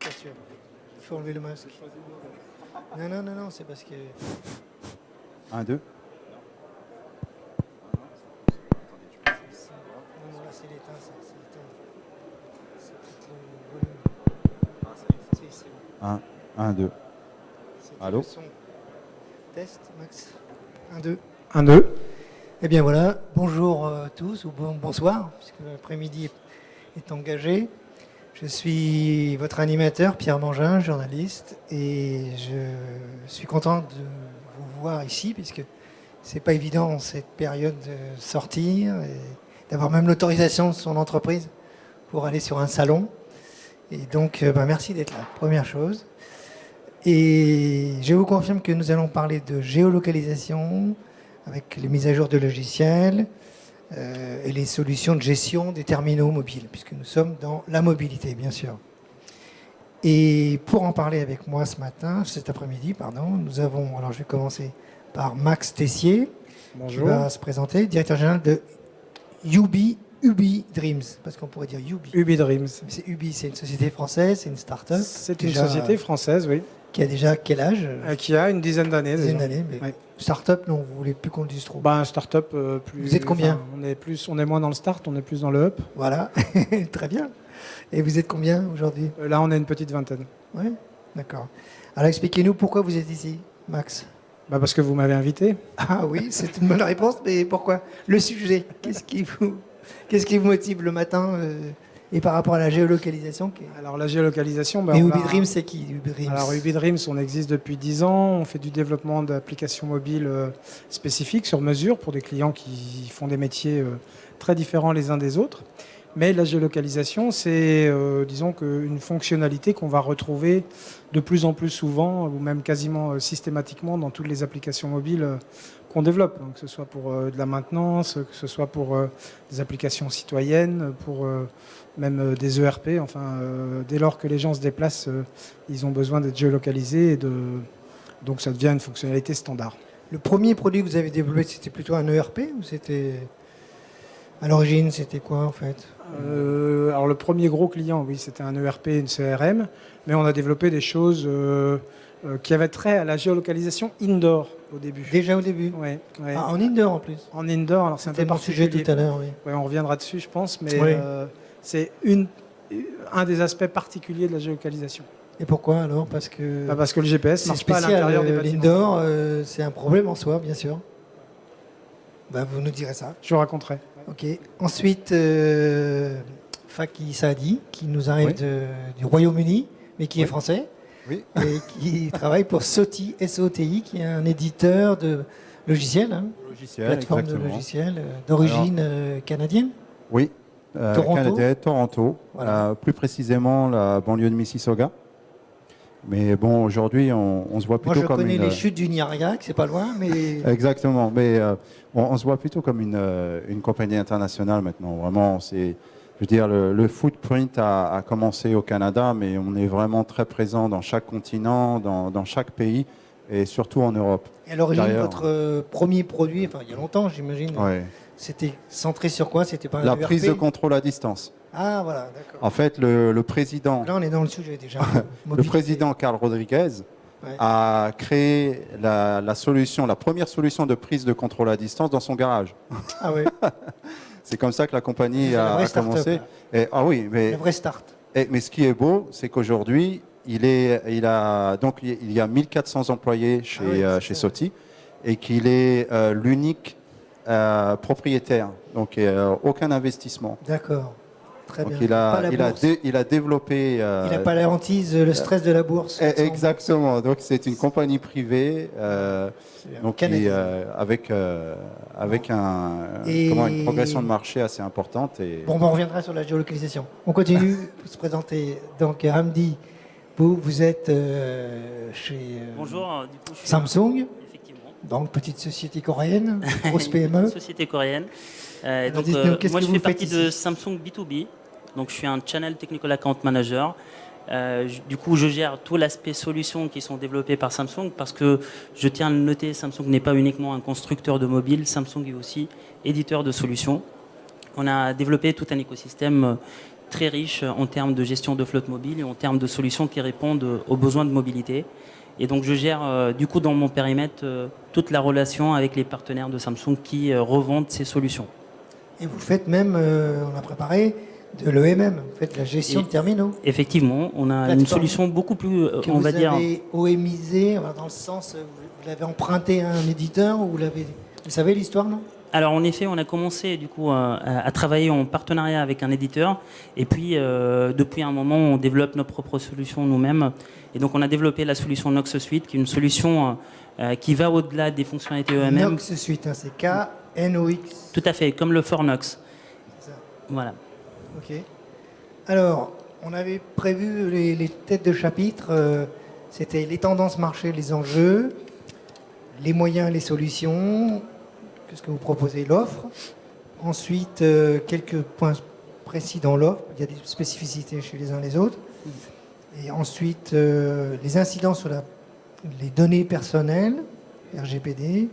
pas sûr. Il faut enlever le masque. Non, c'est parce que... 1, 2. Non, là, c'est l'éteint, ça. C'est l'éteint. C'est peut-être le volume. Si, c'est bon. 1, 2. C'était Allô le son. Test, Max. 1, 2. 1, 2. Eh bien voilà, bonjour tous, ou bonsoir, puisque l'après-midi est engagé. Je suis votre animateur, Pierre Mangin, journaliste, et je suis content de vous voir ici, puisque c'est pas évident en cette période de sortir, et d'avoir même l'autorisation de son entreprise pour aller sur un salon. Et donc, merci d'être là, première chose. Et je vous confirme que nous allons parler de géolocalisation, avec les mises à jour de logiciels et les solutions de gestion des terminaux mobiles, puisque nous sommes dans la mobilité, bien sûr. Et pour en parler avec moi cet après-midi, nous avons, alors je vais commencer par Max Tessier, Bonjour. qui va se présenter, directeur général de Ubi Dreams, parce qu'on pourrait dire Ubi. Ubi Dreams. C'est Ubi, c'est une société française, c'est une start-up. C'est une société française, oui. Qui a déjà quel âge? Qui a une dizaine d'années. Une dizaine d'années, mais ouais. Start-up, non, vous voulez plus qu'on le dise trop. Un start-up plus. Vous êtes combien? On est moins dans le start, on est plus dans le up. Voilà, très bien. Et vous êtes combien aujourd'hui? Là, on est une petite vingtaine. Oui, d'accord. Alors expliquez-nous pourquoi vous êtes ici, Max. Parce que vous m'avez invité. Ah oui, c'est une bonne réponse, mais pourquoi? Le sujet, qu'est-ce qui vous motive le matin et par rapport à la géolocalisation Alors la géolocalisation... Mais Ubi Dreams, c'est qui Ubi Dreams? Alors Ubi Dreams, on existe depuis 10 ans. On fait du développement d'applications mobiles spécifiques sur mesure pour des clients qui font des métiers très différents les uns des autres. Mais la géolocalisation, c'est, disons, une fonctionnalité qu'on va retrouver de plus en plus souvent, ou même quasiment systématiquement dans toutes les applications mobiles qu'on développe. Donc, que ce soit pour de la maintenance, que ce soit pour des applications citoyennes, pour même des ERP. Enfin, dès lors que les gens se déplacent, ils ont besoin d'être géolocalisés. Donc, ça devient une fonctionnalité standard. Le premier produit que vous avez développé, c'était plutôt un ERP ou c'était... À l'origine, c'était quoi en fait? Alors le premier gros client, oui, c'était un ERP, une CRM, mais on a développé des choses qui avaient trait à la géolocalisation indoor au début. Déjà au début? Oui. Ouais. Ah, en indoor en plus? En indoor, alors c'est un peu mon sujet tout à l'heure, oui. Ouais, on reviendra dessus, je pense, mais oui. C'est un des aspects particuliers de la géolocalisation. Et pourquoi alors? Parce que le GPS ne marche pas à l'intérieur des bâtiments. L'indoor, c'est un problème en soi, bien sûr. Vous nous direz ça. Je vous raconterai. Ok. Ensuite, Faki Saadi, qui nous arrive du Royaume-Uni, mais qui est français. Oui. Et qui travaille pour SOTI, S-O-T-I, qui est un éditeur de logiciels, plateforme exactement. de logiciels d'origine canadienne. Oui, Toronto. Voilà. Plus précisément la banlieue de Mississauga. Mais bon, aujourd'hui, on se voit plutôt comme Moi, je connais les chutes du Niagara, que c'est pas loin, mais... Exactement, mais on se voit plutôt comme une compagnie internationale maintenant. Vraiment, je veux dire, le footprint a commencé au Canada, mais on est vraiment très présent dans chaque continent, dans chaque pays, et surtout en Europe. Et à l'origine, votre premier produit, enfin, il y a longtemps, j'imagine, c'était centré sur quoi? C'était pas un La ERP? prise de contrôle à distance. Ah, voilà, d'accord. En fait, le président... Là, on est dans le sujet déjà. Le président Carl Rodriguez a créé la première solution de prise de contrôle à distance dans son garage. Ah oui. C'est comme ça que la compagnie a commencé. Et, le vrai start. Mais ce qui est beau, c'est qu'aujourd'hui, il y a 1400 employés chez SOTI et qu'il est l'unique propriétaire. Donc, aucun investissement. D'accord. Très donc bien. Il a développé... il n'a pas la hantise, le stress de la bourse. Exactement. Donc c'est une compagnie privée avec une progression de marché assez importante. Bon, on reviendra sur la géolocalisation. On continue pour se présenter. Donc Hamdi, vous êtes chez Bonjour, du coup, je suis Samsung. Effectivement. Donc petite société coréenne, grosse PME. Société coréenne. Donc, moi, je fais partie de Samsung B2B. Donc, je suis un Channel Technical Account Manager. Du coup, je gère tout l'aspect solutions qui sont développées par Samsung parce que je tiens à le noter, Samsung n'est pas uniquement un constructeur de mobiles, Samsung est aussi éditeur de solutions. On a développé tout un écosystème très riche en termes de gestion de flotte mobile et en termes de solutions qui répondent aux besoins de mobilité. Et donc je gère du coup dans mon périmètre toute la relation avec les partenaires de Samsung qui revendent ces solutions. Et vous faites même, on a préparé, de l'EMM, vous faites la gestion de terminaux. Effectivement, on a une solution beaucoup plus, on va dire... Vous avez OMisé, dans le sens, vous l'avez emprunté à un éditeur ou vous savez l'histoire, non? Alors en effet, on a commencé du coup à travailler en partenariat avec un éditeur et puis depuis un moment, on développe nos propres solutions nous-mêmes. Et donc on a développé la solution Nox Suite, qui est une solution qui va au-delà des fonctionnalités EMM. Nox Suite, hein, c'est K-N-O-X. Tout à fait, comme le Fornox. C'est ça. Voilà. Ok. Alors, on avait prévu les têtes de chapitre. C'était les tendances marché, les enjeux, les moyens, les solutions. Qu'est-ce que vous proposez, l'offre. Ensuite, quelques points précis dans l'offre. Il y a des spécificités chez les uns les autres. Et ensuite, les incidents sur les données personnelles, RGPD.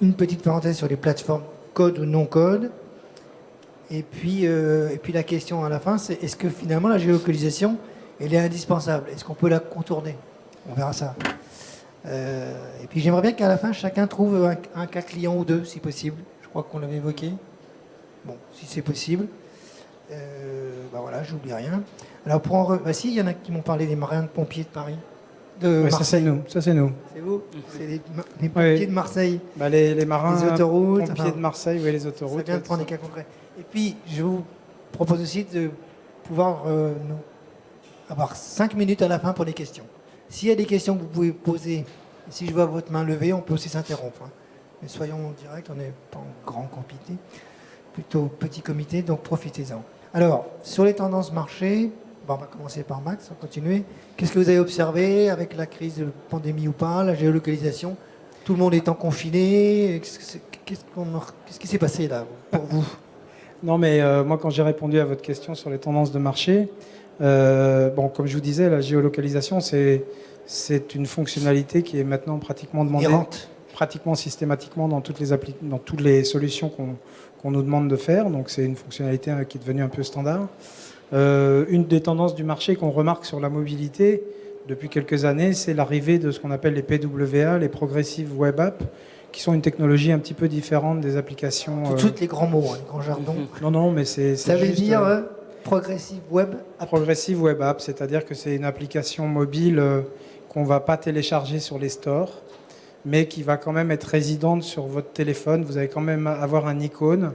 Une petite parenthèse sur les plateformes code ou non code. Et puis la question à la fin, c'est est-ce que finalement la géolocalisation, elle est indispensable? Est-ce qu'on peut la contourner? On verra ça. Et puis j'aimerais bien qu'à la fin, chacun trouve un cas client ou deux, si possible. Je crois qu'on l'avait évoqué. Bon, si c'est possible. Voilà, j'oublie rien. Alors, si, il y en a qui m'ont parlé des marins de pompiers de Paris. Oui, ça c'est nous. C'est vous? C'est les pompiers de Marseille. Les marins, les autoroutes, pompiers de Marseille, oui, les autoroutes. Ça vient de prendre des cas concrets. Et puis, je vous propose aussi de pouvoir avoir 5 minutes à la fin pour des questions. S'il y a des questions que vous pouvez poser, si je vois votre main levée, on peut aussi s'interrompre. Hein. Mais soyons directs, on n'est pas en grand comité, plutôt petit comité, donc profitez-en. Alors, sur les tendances marché, on va commencer par Max, on va continuer. Qu'est-ce que vous avez observé avec la crise de pandémie ou pas, la géolocalisation? Tout le monde étant confiné, qu'est-ce qui s'est passé là pour vous? Non, mais moi, quand j'ai répondu à votre question sur les tendances de marché, comme je vous disais, la géolocalisation, c'est une fonctionnalité qui est maintenant pratiquement demandée, pratiquement systématiquement dans toutes les solutions qu'on nous demande de faire. Donc, c'est une fonctionnalité qui est devenue un peu standard. Une des tendances du marché qu'on remarque sur la mobilité depuis quelques années, c'est l'arrivée de ce qu'on appelle les PWA, les Progressive Web Apps, qui sont une technologie un petit peu différente des applications. Tout de suite les grands mots, les grands jargons. Non, mais c'est ça veut dire Progressive Web App. Progressive Web App, c'est-à-dire que c'est une application mobile qu'on ne va pas télécharger sur les stores, mais qui va quand même être résidente sur votre téléphone. Vous allez quand même avoir un icône,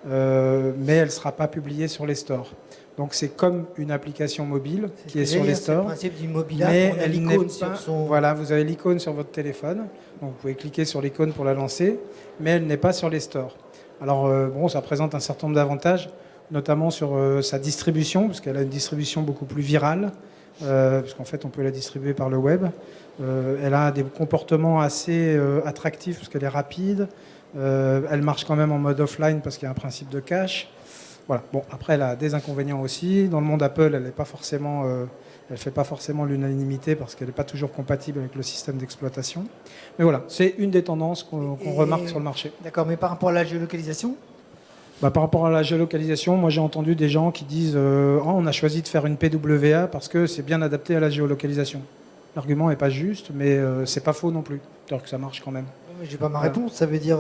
mais elle ne sera pas publiée sur les stores. Donc c'est comme une application mobile qui est sur les stores. C'est le principe du mobile app, mais on a l'icône sur son... Voilà, vous avez l'icône sur votre téléphone, donc vous pouvez cliquer sur l'icône pour la lancer, mais elle n'est pas sur les stores. Alors ça présente un certain nombre d'avantages, notamment sur sa distribution, parce qu'elle a une distribution beaucoup plus virale, parce qu'en fait on peut la distribuer par le web. Elle a des comportements assez attractifs, parce qu'elle est rapide. Elle marche quand même en mode offline, parce qu'il y a un principe de cache. Voilà. Bon, après, elle a des inconvénients aussi. Dans le monde Apple, elle ne fait pas forcément l'unanimité parce qu'elle n'est pas toujours compatible avec le système d'exploitation. Mais voilà, c'est une des tendances qu'on remarque sur le marché. D'accord, mais par rapport à la géolocalisation ? Par rapport à la géolocalisation, moi j'ai entendu des gens qui disent on a choisi de faire une PWA parce que c'est bien adapté à la géolocalisation. L'argument n'est pas juste, mais c'est pas faux non plus. C'est-à-dire que ça marche quand même. Mais j'ai pas ma réponse. Ça veut dire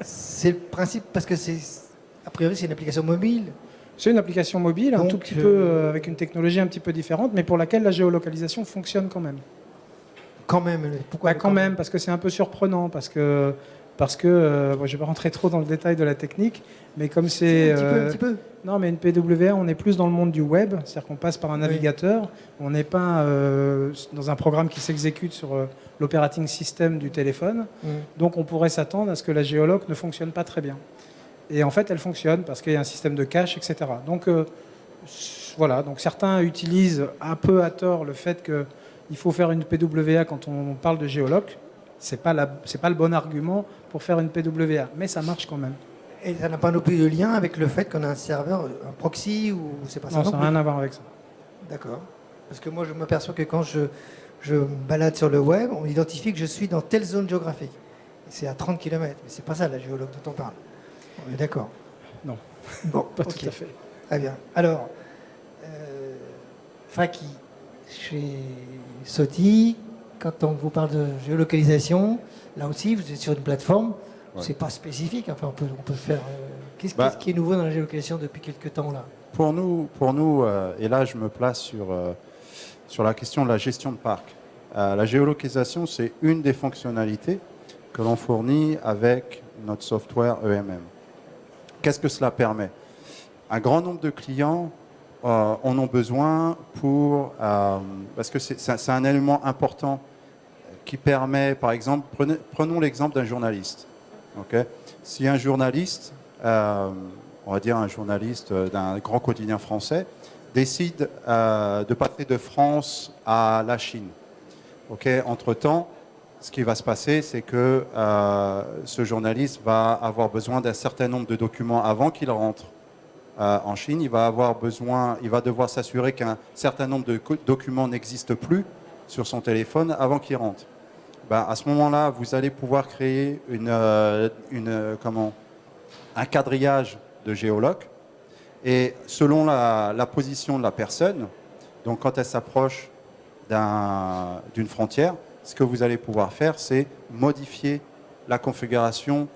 c'est le principe parce que a priori c'est une application mobile. C'est une application mobile, un tout petit peu avec une technologie un petit peu différente, mais pour laquelle la géolocalisation fonctionne quand même. Quand même. Pourquoi quand même, parce que c'est un peu surprenant, parce que je ne vais pas rentrer trop dans le détail de la technique, mais comme c'est... Un petit peu. Non, mais une PWA, on est plus dans le monde du web, c'est-à-dire qu'on passe par un navigateur, on n'est pas dans un programme qui s'exécute sur l'operating system du téléphone, donc on pourrait s'attendre à ce que la géoloc ne fonctionne pas très bien. Et en fait, elle fonctionne parce qu'il y a un système de cache, etc. Donc voilà, donc certains utilisent un peu à tort le fait qu'il faut faire une PWA quand on parle de géoloc. C'est pas le bon argument pour faire une PWA, mais ça marche quand même. Et ça n'a pas non plus de lien avec le fait qu'on a un serveur, un proxy, ou c'est pas ça? Non, ça n'a rien à voir avec ça. D'accord. Parce que moi, je m'aperçois que quand je me balade sur le web, on identifie que je suis dans telle zone géographique. Et c'est à 30 km, mais c'est pas ça la géologue dont on parle. On est d'accord? Non, bon, pas tout à fait. Très bien. Alors, Faki, chez SOTI, quand on vous parle de géolocalisation, là aussi, vous êtes sur une plateforme, c'est pas spécifique, enfin on peut faire... Qu'est-ce qui est nouveau dans la géolocalisation depuis quelques temps là? Pour nous, et là je me place sur la question de la gestion de parc. La géolocalisation, c'est une des fonctionnalités que l'on fournit avec notre software EMM. Qu'est-ce que cela permet? Un grand nombre de clients en ont besoin parce que c'est un élément important qui permet, par exemple, prenons l'exemple d'un journaliste. Okay. Si un journaliste, on va dire un journaliste d'un grand quotidien français, décide de passer de France à la Chine, okay. Entre-temps, ce qui va se passer, c'est que ce journaliste va avoir besoin d'un certain nombre de documents avant qu'il rentre en Chine. Il va devoir s'assurer qu'un certain nombre de documents n'existent plus sur son téléphone avant qu'il rentre. À ce moment-là, vous allez pouvoir créer un quadrillage de géoloc. Et selon la position de la personne, donc quand elle s'approche d'une frontière, ce que vous allez pouvoir faire, c'est modifier la configuration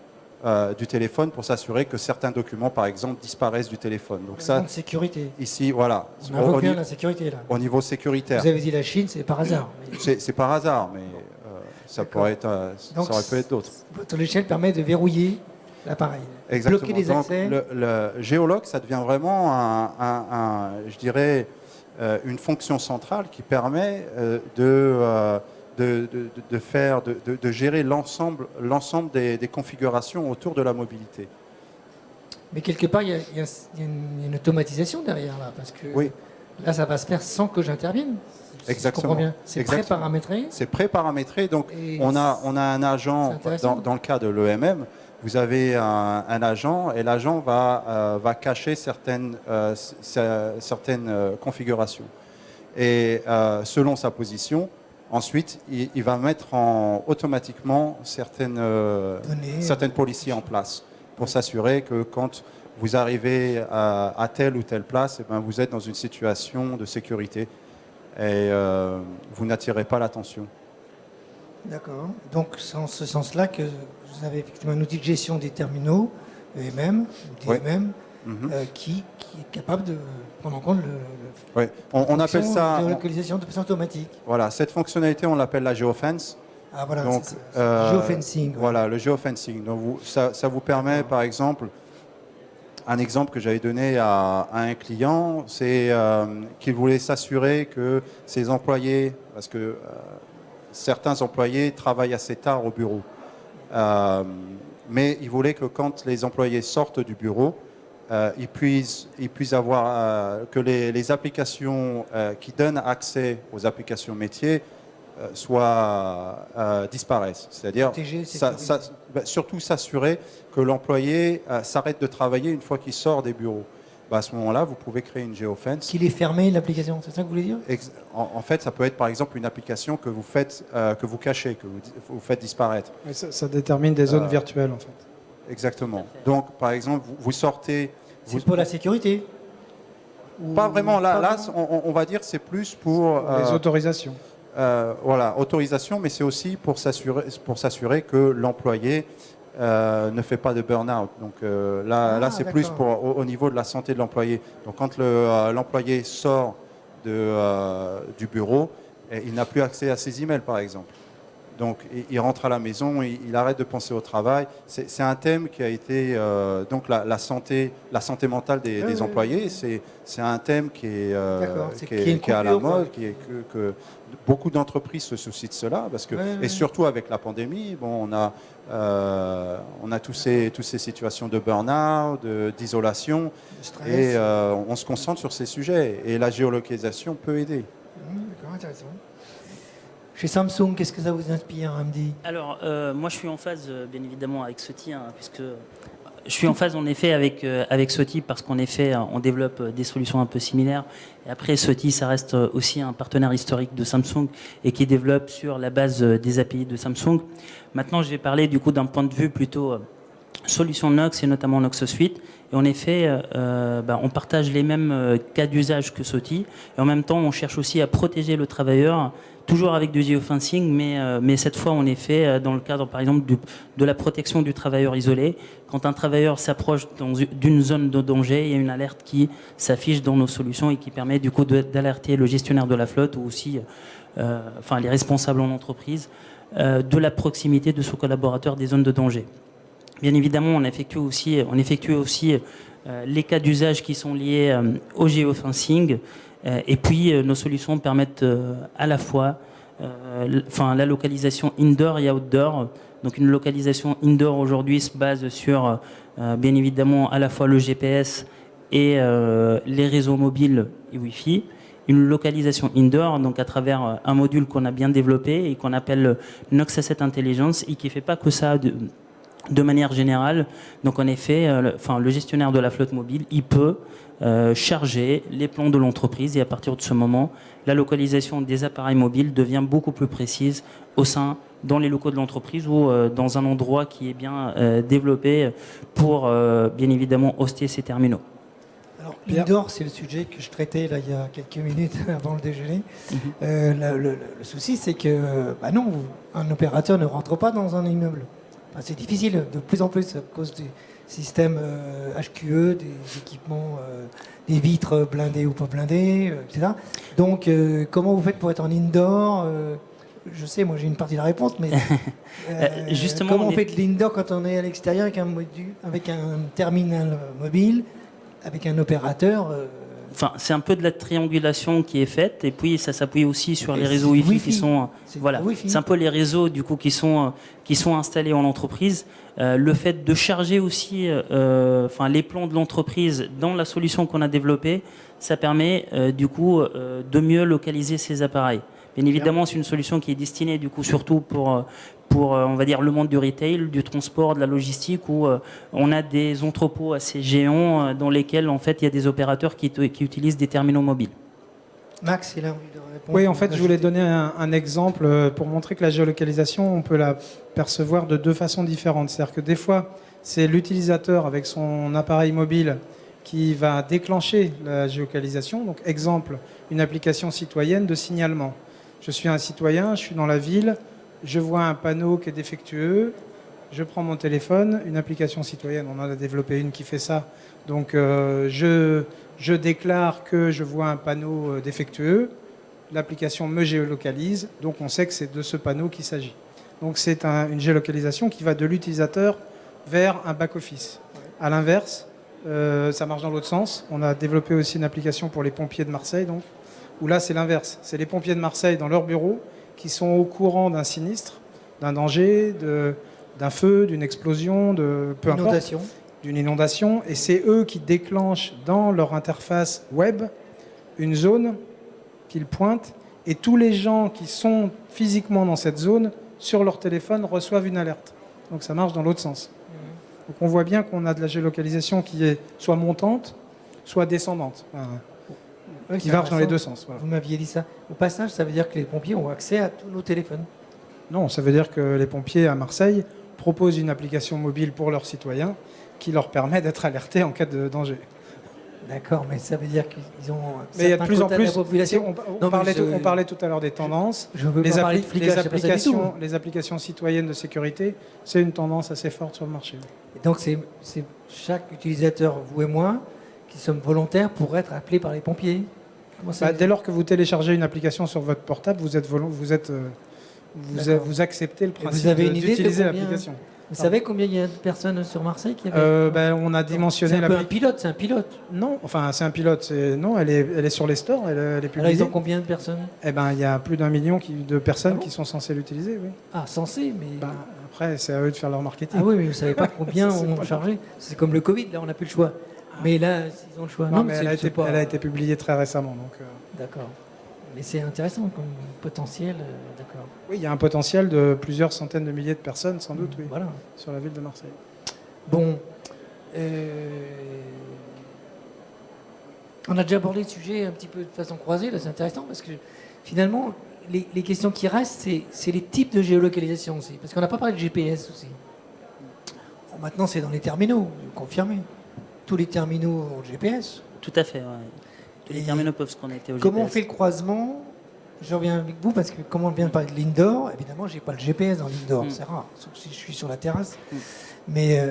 du téléphone pour s'assurer que certains documents, par exemple, disparaissent du téléphone. Donc ça, sécurité. Ici, voilà. On invoque bien la sécurité là. Au niveau sécuritaire. Vous avez dit la Chine, c'est par hasard. C'est par hasard, mais ça aurait pu être d'autres. Votre logiciel permet de verrouiller l'appareil. Exactement. Bloquer les accès. Donc, le géoloc, ça devient vraiment je dirais, une fonction centrale qui permet de gérer l'ensemble des configurations autour de la mobilité. Mais quelque part, il y a une automatisation derrière là, parce que là, ça va se faire sans que j'intervienne. Exactement. C'est pré-paramétré. C'est pré-paramétré. Donc, on a un agent dans le cas de l'EMM. Vous avez un agent et l'agent va cacher certaines configurations. Et selon sa position, ensuite, il va mettre automatiquement certaines policiers en place pour s'assurer que quand vous arrivez à telle ou telle place, vous êtes dans une situation de sécurité et vous n'attirez pas l'attention. D'accord. Donc, c'est en ce sens-là que vous avez effectivement un outil de gestion des terminaux, EMM, qui est capable de prendre en compte on appelle ça la localisation de façon automatique. Voilà, cette fonctionnalité, on l'appelle la geofence. Ah voilà, donc, geofencing. Voilà, le geofencing. Donc, ça vous permet, par exemple, un exemple que j'avais donné à un client, c'est qu'il voulait s'assurer que ses employés, parce que certains employés travaillent assez tard au bureau, mais il voulait que quand les employés sortent du bureau, ils puissent avoir que les applications qui donnent accès aux applications métiers disparaissent. C'est-à-dire surtout s'assurer que l'employé s'arrête de travailler une fois qu'il sort des bureaux. À ce moment-là, vous pouvez créer une geofence. Qu'il est fermé, l'application, c'est ça que vous voulez dire? En fait, ça peut être par exemple une application que vous faites, que vous cachez, que vous faites disparaître. Ça détermine des zones virtuelles, en fait. Exactement. Donc, par exemple, vous sortez... C'est pour la sécurité? Pas vraiment. Là, on va dire c'est plus pour... les autorisations. Voilà, autorisation, mais c'est aussi pour s'assurer que l'employé ne fait pas de burn-out. Donc là c'est plus au niveau de la santé de l'employé. Donc quand l'employé sort du bureau, il n'a plus accès à ses emails, par exemple. Donc il rentre à la maison, il arrête de penser au travail. C'est un thème qui a été donc la santé mentale des employés. C'est un thème qui est à la mode, que beaucoup d'entreprises se soucient de cela, parce que et surtout avec la pandémie, on a toutes ces situations de burn-out, d'isolation, et on se concentre sur ces sujets. Et la géolocalisation peut aider. D'accord, intéressant. Chez Samsung, qu'est-ce que ça vous inspire, Hamdi? Alors, moi, je suis en phase, bien évidemment, avec SOTI, puisque je suis en phase, en effet, avec SOTI, parce qu'en effet, on développe des solutions un peu similaires. Et après, SOTI, ça reste aussi un partenaire historique de Samsung et qui développe sur la base des API de Samsung. Maintenant, je vais parler, du coup, d'un point de vue plutôt solutions Nox et notamment Nox Suite. Et en effet, on partage les mêmes cas d'usage que SOTI. Et en même temps, on cherche aussi à protéger le travailleur, toujours avec du geofencing, mais cette fois, en effet, dans le cadre, par exemple, de la protection du travailleur isolé. Quand un travailleur s'approche d'une zone de danger, il y a une alerte qui s'affiche dans nos solutions et qui permet du coup d'alerter le gestionnaire de la flotte ou aussi les responsables en entreprise de la proximité de son collaborateur des zones de danger. Bien évidemment, on effectue aussi les cas d'usage qui sont liés au géofencing. Et puis, nos solutions permettent à la fois la localisation indoor et outdoor. Donc, une localisation indoor aujourd'hui se base sur, bien évidemment, à la fois le GPS et les réseaux mobiles et Wi-Fi. Une localisation indoor, donc à travers un module qu'on a bien développé et qu'on appelle Nox Asset Intelligence et qui ne fait pas que ça de manière générale. Donc en effet, le gestionnaire de la flotte mobile, il peut charger les plans de l'entreprise et à partir de ce moment, la localisation des appareils mobiles devient beaucoup plus précise dans les locaux de l'entreprise ou dans un endroit qui est bien développé pour bien évidemment hoster ces terminaux. Alors, indoor, c'est le sujet que je traitais là, il y a quelques minutes avant le déjeuner. Le souci, c'est que un opérateur ne rentre pas dans un immeuble. C'est difficile de plus en plus à cause des systèmes HQE, des équipements, des vitres blindées ou pas blindées, etc. Donc, comment vous faites pour être en indoor Je sais, moi j'ai une partie de la réponse, mais justement, comment on fait de l'indoor quand on est à l'extérieur avec un module, avec un terminal mobile, avec un opérateur c'est un peu de la triangulation qui est faite et puis ça s'appuie aussi sur les réseaux Wi-Fi qui sont c'est un peu les réseaux du coup qui sont installés en entreprise. Le fait de charger aussi les plans de l'entreprise dans la solution qu'on a développée, ça permet du coup de mieux localiser ces appareils. Bien évidemment, c'est une solution qui est destinée du coup surtout pour on va dire le monde du retail, du transport, de la logistique, où on a des entrepôts assez géants dans lesquels en fait il y a des opérateurs qui utilisent des terminaux mobiles. Max, il a envie de répondre. Oui, en fait, je voulais donner un exemple pour montrer que la géolocalisation, on peut la percevoir de deux façons différentes. C'est-à-dire que des fois, c'est l'utilisateur avec son appareil mobile qui va déclencher la géolocalisation. Donc, exemple, une application citoyenne de signalement. Je suis un citoyen, je suis dans la ville, je vois un panneau qui est défectueux, je prends mon téléphone, une application citoyenne, on en a développé une qui fait ça. Donc je déclare que je vois un panneau défectueux, l'application me géolocalise, donc on sait que c'est de ce panneau qu'il s'agit. Donc c'est une géolocalisation qui va de l'utilisateur vers un back-office. À l'inverse, ça marche dans l'autre sens. On a développé aussi une application pour les pompiers de Marseille, donc, où là c'est l'inverse. C'est les pompiers de Marseille dans leur bureau qui sont au courant d'un sinistre, d'un danger, d'un feu, d'une explosion, peu importe, d'une inondation. Et c'est eux qui déclenchent dans leur interface web une zone qu'ils pointent. Et tous les gens qui sont physiquement dans cette zone, sur leur téléphone, reçoivent une alerte. Donc ça marche dans l'autre sens. Donc on voit bien qu'on a de la géolocalisation qui est soit montante, soit descendante. Qui marche dans les deux sens. Voilà. Vous m'aviez dit ça. Au passage, ça veut dire que les pompiers ont accès à tous nos téléphones? Non, ça veut dire que les pompiers à Marseille proposent une application mobile pour leurs citoyens qui leur permet d'être alertés en cas de danger. D'accord, mais ça veut dire qu'ils ont... Mais il y a de plus en plus... On parlait tout à l'heure des tendances. Je veux pas parler de flicage, les applications citoyennes de sécurité, c'est une tendance assez forte sur le marché. Et donc c'est chaque utilisateur, vous et moi, qui sommes volontaires pour être appelés par les pompiers. Dès lors que vous téléchargez une application sur votre portable, vous acceptez le principe d'utiliser l'application. Vous savez combien il y a de personnes sur Marseille qui avaient... On a dimensionné... C'est un pilote. Non, enfin c'est un pilote. Non, elle est sur les stores, elle est publiée. Alors ils ont combien de personnes? Il y a plus d'1 million de personnes qui sont censées l'utiliser, oui. Ah, censées, mais... Après, c'est à eux de faire leur marketing. Ah oui, mais vous ne savez pas combien on chargé. C'est comme le Covid, là on n'a plus le choix. Mais là, ils ont le choix. Non, mais elle a été publiée très récemment. D'accord. Mais c'est intéressant comme potentiel, d'accord. Oui, il y a un potentiel de plusieurs centaines de milliers de personnes, sans doute, oui, voilà. Sur la ville de Marseille. Bon, on a déjà abordé le sujet un petit peu de façon croisée, là c'est intéressant, parce que finalement, les questions qui restent, c'est les types de géolocalisation aussi, parce qu'on n'a pas parlé de GPS aussi. Maintenant, c'est dans les terminaux, confirmé. Tous les terminaux ont le GPS. Tout à fait, ouais. Tous les terminaux peuvent se connecter au Comment GPS. on fait le croisement? Je reviens avec vous parce que comment on vient de parler de l'indoor, évidemment, j'ai pas le GPS dans l'indoor, c'est rare, sauf si je suis sur la terrasse. Mais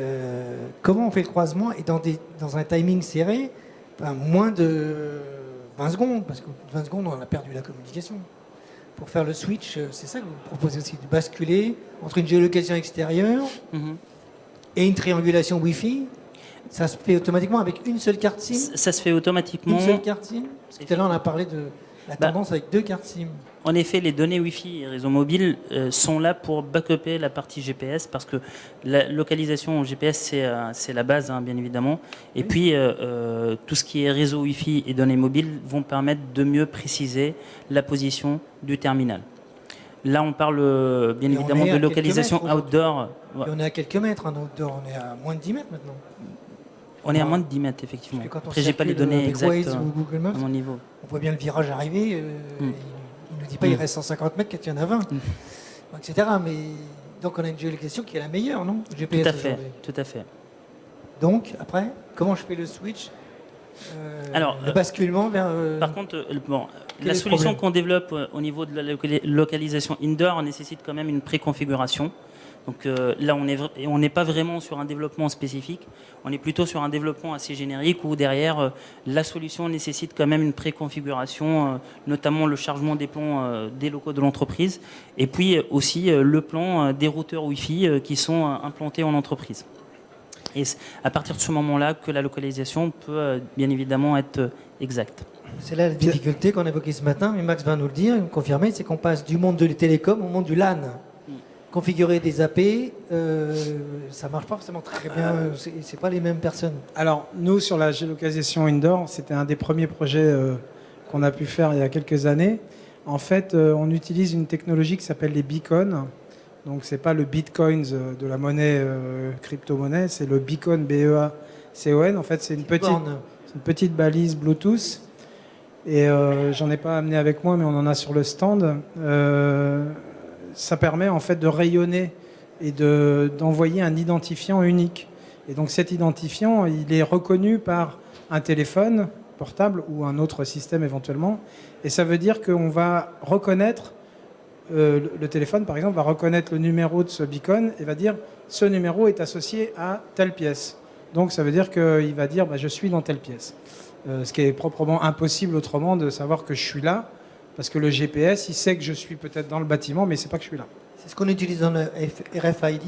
comment on fait le croisement et dans un timing serré, moins de 20 secondes, parce que 20 secondes, on a perdu la communication. Pour faire le switch, c'est ça que vous proposez aussi, de basculer entre une géolocalisation extérieure et une triangulation Wi-Fi. Ça se fait automatiquement avec une seule carte SIM? Ça se fait automatiquement. Une seule carte SIM? Parce que tout à l'heure, on a parlé de la tendance avec 2 cartes SIM. En effet, les données Wi-Fi et réseau mobile sont là pour backuper la partie GPS parce que la localisation GPS, c'est la base, hein, bien évidemment. Et puis, tout ce qui est réseau Wi-Fi et données mobiles vont permettre de mieux préciser la position du terminal. Là, on parle bien évidemment de localisation outdoor. Et on est à quelques mètres, en outdoor. On est à moins de 10 mètres maintenant. On est à moins de 10 mètres, effectivement. Après, j'ai pas les données exactes à mon niveau. On voit bien le virage arriver. Il ne nous dit pas il reste 150 mètres quand il y en a 20, etc. Mais donc on a une géolocalisation qui est la meilleure, non? GPS tout à fait, tout à fait. Donc après, comment je fais le switch, alors, le basculement vers. Par contre, la solution qu'on développe au niveau de la localisation indoor nécessite quand même une préconfiguration. Donc là, on n'est pas vraiment sur un développement spécifique, on est plutôt sur un développement assez générique où derrière, la solution nécessite quand même une préconfiguration, notamment le chargement des plombs des locaux de l'entreprise, et puis aussi le plan des routeurs Wi-Fi qui sont implantés en entreprise. Et à partir de ce moment-là que la localisation peut bien évidemment être exacte. C'est là la difficulté qu'on a évoquée ce matin, mais Max va nous le dire, nous confirmer, c'est qu'on passe du monde de les télécoms au monde du LAN. Configurer des AP, ça marche pas forcément très bien, c'est pas les mêmes personnes. Alors, nous, sur la géolocalisation indoor, c'était un des premiers projets qu'on a pu faire il y a quelques années. En fait, on utilise une technologie qui s'appelle les beacons. Donc, c'est pas le bitcoin de la monnaie crypto-monnaie, c'est le beacon, B-E-A-C-O-N. En fait, c'est une petite balise Bluetooth. Et j'en ai pas amené avec moi, mais on en a sur le stand. Ça permet en fait de rayonner et d'envoyer un identifiant unique. Et donc cet identifiant, il est reconnu par un téléphone portable ou un autre système éventuellement. Et ça veut dire qu'on va reconnaître, le téléphone par exemple va reconnaître le numéro de ce beacon et va dire ce numéro est associé à telle pièce. Donc ça veut dire qu'il va dire je suis dans telle pièce. Ce qui est proprement impossible autrement de savoir que je suis là. Parce que le GPS, il sait que je suis peut-être dans le bâtiment, mais il ne sait pas que je suis là. C'est ce qu'on utilise dans le RFID?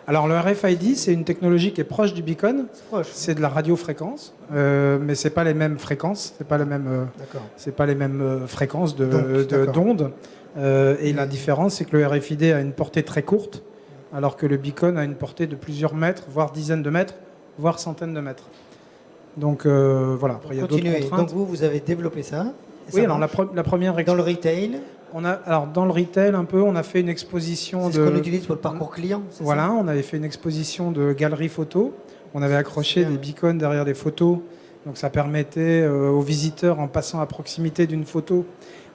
Alors le RFID, c'est une technologie qui est proche du beacon. C'est de la radiofréquence, mais ce n'est pas les mêmes fréquences. Ce n'est pas les mêmes fréquences d'ondes. Et la différence, c'est que le RFID a une portée très courte, alors que le beacon a une portée de plusieurs mètres, voire dizaines de mètres, voire centaines de mètres. Donc voilà, après il y a d'autres contraintes. Donc vous avez développé ça? Oui, alors la première... Dans le retail, dans le retail, un peu, on a fait une exposition c'est ce qu'on utilise pour le parcours client, c'est voilà, ça? On avait fait une exposition de galeries photos. On avait accroché des beacons derrière des photos. Donc ça permettait aux visiteurs, en passant à proximité d'une photo,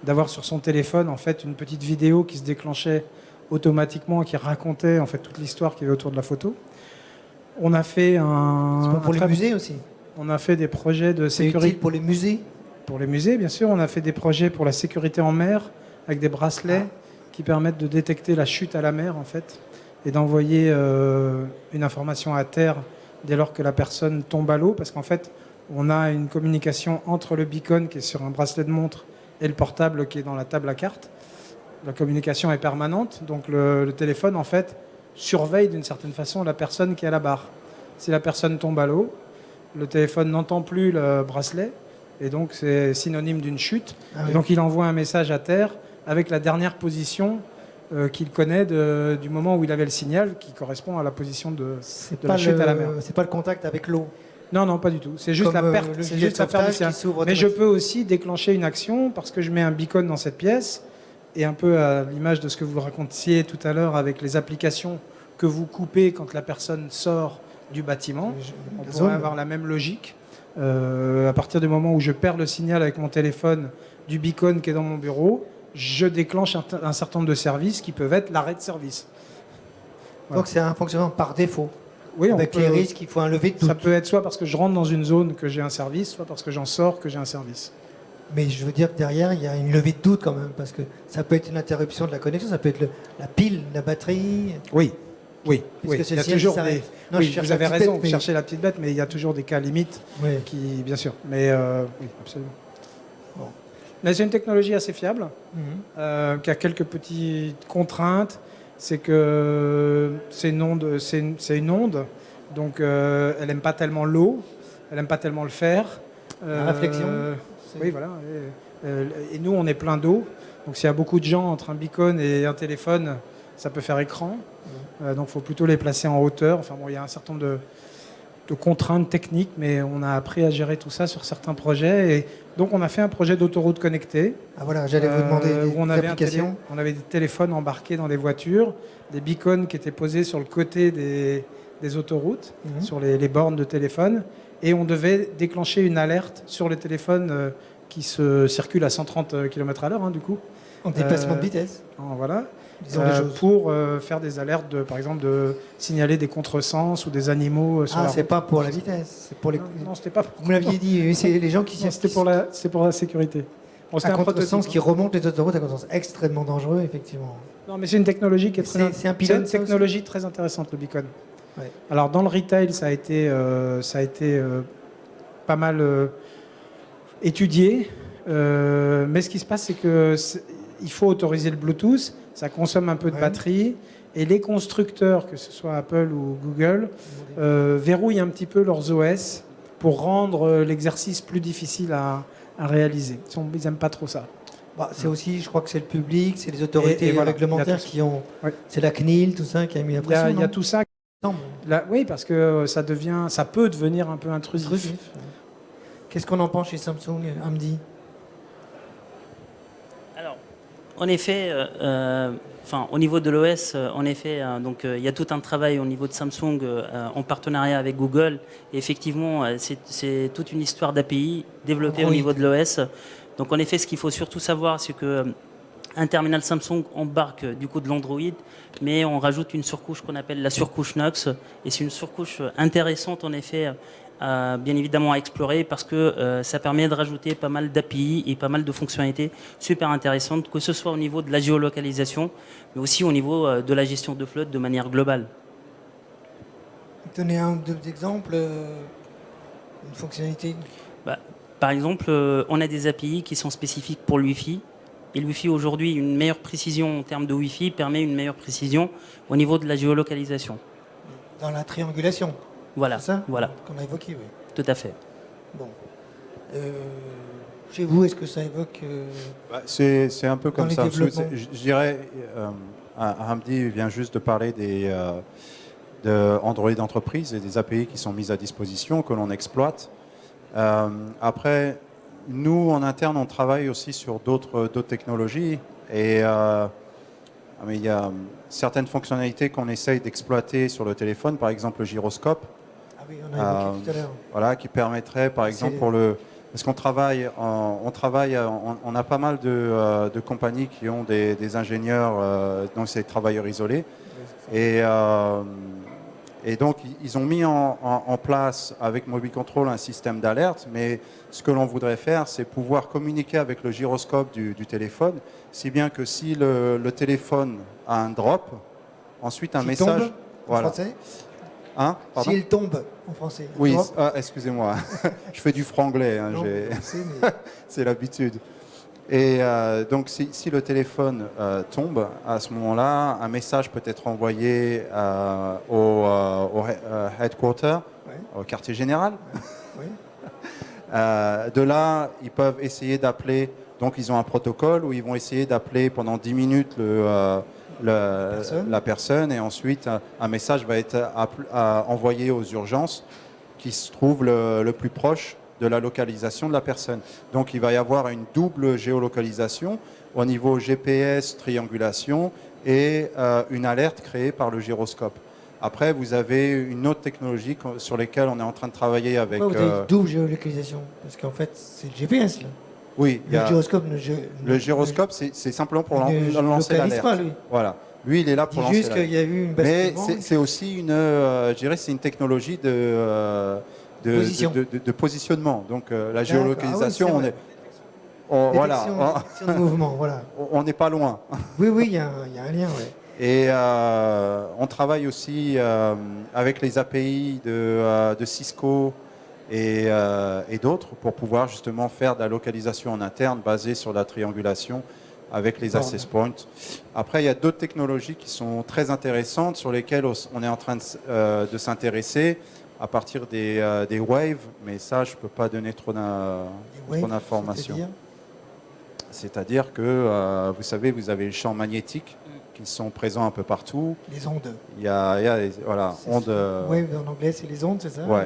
d'avoir sur son téléphone en fait une petite vidéo qui se déclenchait automatiquement et qui racontait en fait toute l'histoire qui avait autour de la photo. On a fait C'est pour les musées aussi? On a fait des projets de sécurité. C'est utile pour les musées? Pour les musées, bien sûr, on a fait des projets pour la sécurité en mer avec des bracelets qui permettent de détecter la chute à la mer en fait et d'envoyer une information à terre dès lors que la personne tombe à l'eau, parce qu'en fait on a une communication entre le beacon qui est sur un bracelet de montre et le portable qui est dans la table à cartes. La communication est permanente, donc le téléphone en fait surveille d'une certaine façon la personne qui est à la barre. Si la personne tombe à l'eau, le téléphone n'entend plus le bracelet. Et donc, c'est synonyme d'une chute. Et donc, il envoie un message à terre avec la dernière position qu'il connaît du moment où il avait le signal, qui correspond à la position de la chute à la mer. C'est pas le contact avec l'eau? Non, pas du tout. C'est juste la perte. C'est juste la perte du signal. Mais je peux aussi déclencher une action parce que je mets un beacon dans cette pièce. Et un peu à l'image de ce que vous racontiez tout à l'heure avec les applications que vous coupez quand la personne sort du bâtiment, on pourrait avoir la même logique. À partir du moment où je perds le signal avec mon téléphone du beacon qui est dans mon bureau, je déclenche un certain nombre de services qui peuvent être l'arrêt de service. Voilà. Donc c'est un fonctionnement par défaut? Oui, avec les risques, il faut un lever de doute. Ça peut être soit parce que je rentre dans une zone que j'ai un service, soit parce que j'en sors que j'ai un service. Mais je veux dire que derrière, il y a une levée de doute quand même, parce que ça peut être une interruption de la connexion, ça peut être la pile, la batterie. Oui, oui, Puisque oui. c'est Il y a le ciel toujours qui des... s'arrête. Non, oui, je cherche vous la avez petite raison, bête, vous mais- cherchez la petite bête, mais il y a toujours des cas limites Oui. qui, bien sûr. Mais oui, absolument. Bon. Mais c'est une technologie assez fiable, Mhm. qui a quelques petites contraintes. C'est que c'est une onde, donc elle n'aime pas tellement l'eau, elle n'aime pas tellement le fer. La réflexion, c'est- Oui, voilà. Et nous, on est plein d'eau. Donc s'il y a beaucoup de gens entre un beacon et un téléphone, ça peut faire écran. Donc il faut plutôt les placer en hauteur. Enfin bon, il y a un certain nombre de contraintes techniques, mais on a appris à gérer tout ça sur certains projets. Et donc on a fait un projet d'autoroute connectée. Ah voilà, j'allais vous demander Où on des avait, applications. on avait des téléphones embarqués dans des voitures, des beacons qui étaient posés sur le côté des autoroutes, Mhm. sur les bornes de téléphone, et on devait déclencher une alerte sur les téléphones qui se circulent à 130 km à l'heure, hein, du coup. En dépassement de vitesse, Voilà. disons les choses. Pour faire des alertes, par exemple, de signaler des contresens ou des animaux sur Ah, la c'est route. pas pour la vitesse, c'est pour les. Non, c'était pas. Vous me l'aviez dit, oui, c'est les gens qui Non, c'était pour la sécurité. Bon, c'était à un contresens prototype. qui remontent les autoroutes à contresens extrêmement dangereux, effectivement. Non, mais c'est une technologie qui est très, C'est un pilote, une ça aussi technologie très intéressante, le beacon. Ouais. Alors, dans le retail, ça a été pas mal étudié. Mais ce qui se passe, c'est que il faut autoriser le Bluetooth. Ça consomme un peu de Ouais. batterie. Et les constructeurs, que ce soit Apple ou Google, verrouillent un petit peu leurs OS pour rendre l'exercice plus difficile à réaliser. Ils n'aiment pas trop ça. Bah, c'est aussi, je crois que c'est le public, c'est les autorités Et voilà, réglementaires il y a tout qui ont. Ouais. C'est la CNIL, tout ça, qui a mis la Il y pression. a, il y a non tout ça. Non, Là, oui, parce que ça peut devenir un peu intrusif. intrusif. Qu'est-ce qu'on en pense chez Samsung, Hamdi? Alors, en effet, au niveau de l'OS, en effet, il y a tout un travail au niveau de Samsung en partenariat avec Google. Et effectivement, c'est toute une histoire d'API développée au Oui. niveau de l'OS. Donc, en effet, ce qu'il faut surtout savoir, c'est que un terminal Samsung embarque du coup de l'Android, mais on rajoute une surcouche qu'on appelle la surcouche Knox. Et c'est une surcouche intéressante, en effet, bien évidemment à explorer parce que ça permet de rajouter pas mal d'API et pas mal de fonctionnalités super intéressantes, que ce soit au niveau de la géolocalisation, mais aussi au niveau de la gestion de flotte de manière globale. Donnez un ou deux exemples, une fonctionnalité. Par exemple, on a des API qui sont spécifiques pour le Wi-Fi. Et le Wi-Fi aujourd'hui, une meilleure précision en termes de Wi-Fi permet une meilleure précision au niveau de la géolocalisation. Dans la triangulation, Voilà, c'est ça voilà, qu'on a évoqué, oui. tout à fait. Bon. Chez vous, est-ce que ça évoque C'est un peu comme les ça. développements. Je dirais, Hamdi vient juste de parler de Android Entreprise et des API qui sont mises à disposition, que l'on exploite. Après, nous, en interne, on travaille aussi sur d'autres technologies. Et mais il y a certaines fonctionnalités qu'on essaye d'exploiter sur le téléphone, par exemple le gyroscope. Ah oui, on a évoqué tout à l'heure. Voilà, qui permettrait, par exemple, parce qu'on travaille, on a pas mal de compagnies qui ont des ingénieurs, donc c'est des travailleurs isolés, et donc ils ont mis en place avec Mobile Control un système d'alerte, mais ce que l'on voudrait faire, c'est pouvoir communiquer avec le gyroscope du téléphone, si bien que si le téléphone a un drop, ensuite un S'il message, tombe, en voilà. français. Hein, pardon. S'il tombe, en français. Oui, Drop. excusez-moi, je fais du franglais, hein, Non, je sais, mais- c'est l'habitude. Et donc si le téléphone tombe, à ce moment-là, un message peut être envoyé au headquarter, Ouais. au quartier général. Oui. De là, ils peuvent essayer d'appeler, donc ils ont un protocole où ils vont essayer d'appeler pendant 10 minutes la personne, et ensuite un message va être envoyé aux urgences qui se trouvent le plus proche de la localisation de la personne. Donc il va y avoir une double géolocalisation au niveau GPS, triangulation et une alerte créée par le gyroscope. Après, vous avez une autre technologie sur laquelle on est en train de travailler avec... Pourquoi vous avez double géolocalisation? Parce qu'en fait, c'est le GPS, là. Oui, le gyroscope. Le gyroscope, c'est simplement pour lancer l'alerte. Voilà. Lui, il est là pour lancer l'alerte. Juste qu'il y a eu une basculement. Mais c'est aussi je dirais, c'est une technologie de positionnement. Donc la géolocalisation, voilà. De mouvement, voilà. On n'est pas loin. Oui, il y a un lien, ouais. Et on travaille aussi avec les API de Cisco et d'autres pour pouvoir justement faire de la localisation en interne basée sur la triangulation avec les access points. Après, il y a d'autres technologies qui sont très intéressantes sur lesquelles on est en train de s'intéresser à partir des waves, mais ça, je ne peux pas donner trop d'informations. C'est-à-dire que, vous savez, vous avez les champs magnétiques qui sont présents un peu partout. Les ondes. Il y a ondes. Oui, en anglais, c'est les ondes, c'est ça? Oui,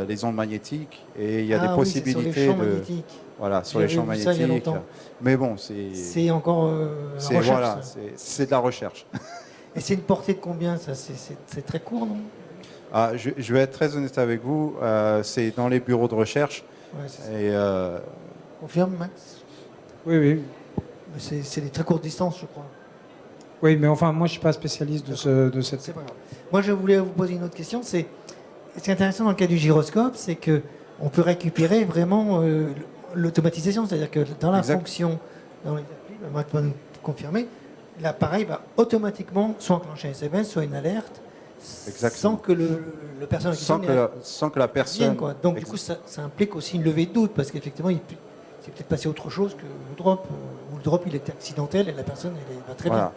les ondes magnétiques. Et il y a des possibilités sur les champs magnétiques. Voilà, sur les champs magnétiques. Ça, il y a longtemps. Mais bon, c'est encore la recherche. Voilà, c'est de la recherche. Et c'est une portée de combien, ça? C'est très court, non? Je vais être très honnête avec vous. C'est dans les bureaux de recherche. Ouais, c'est ça. Et, confirme, Max? Oui. C'est des très courtes distances, je crois. Oui, mais enfin, moi, je ne suis pas spécialiste de cette... C'est pas grave. Moi, je voulais vous poser une autre question. Ce qui est intéressant dans le cas du gyroscope, c'est qu'on peut récupérer vraiment l'automatisation. C'est-à-dire que dans la fonction, dans les applis, maintenant nous confirmer, l'appareil va automatiquement soit enclencher un SMS, soit une alerte, sans que le personnel sans que la personne... Quoi. Donc, du coup, ça implique aussi une levée de doute, parce qu'effectivement, c'est peut-être passé autre chose que le drop, ou le drop il était accidentel et la personne elle va très bien.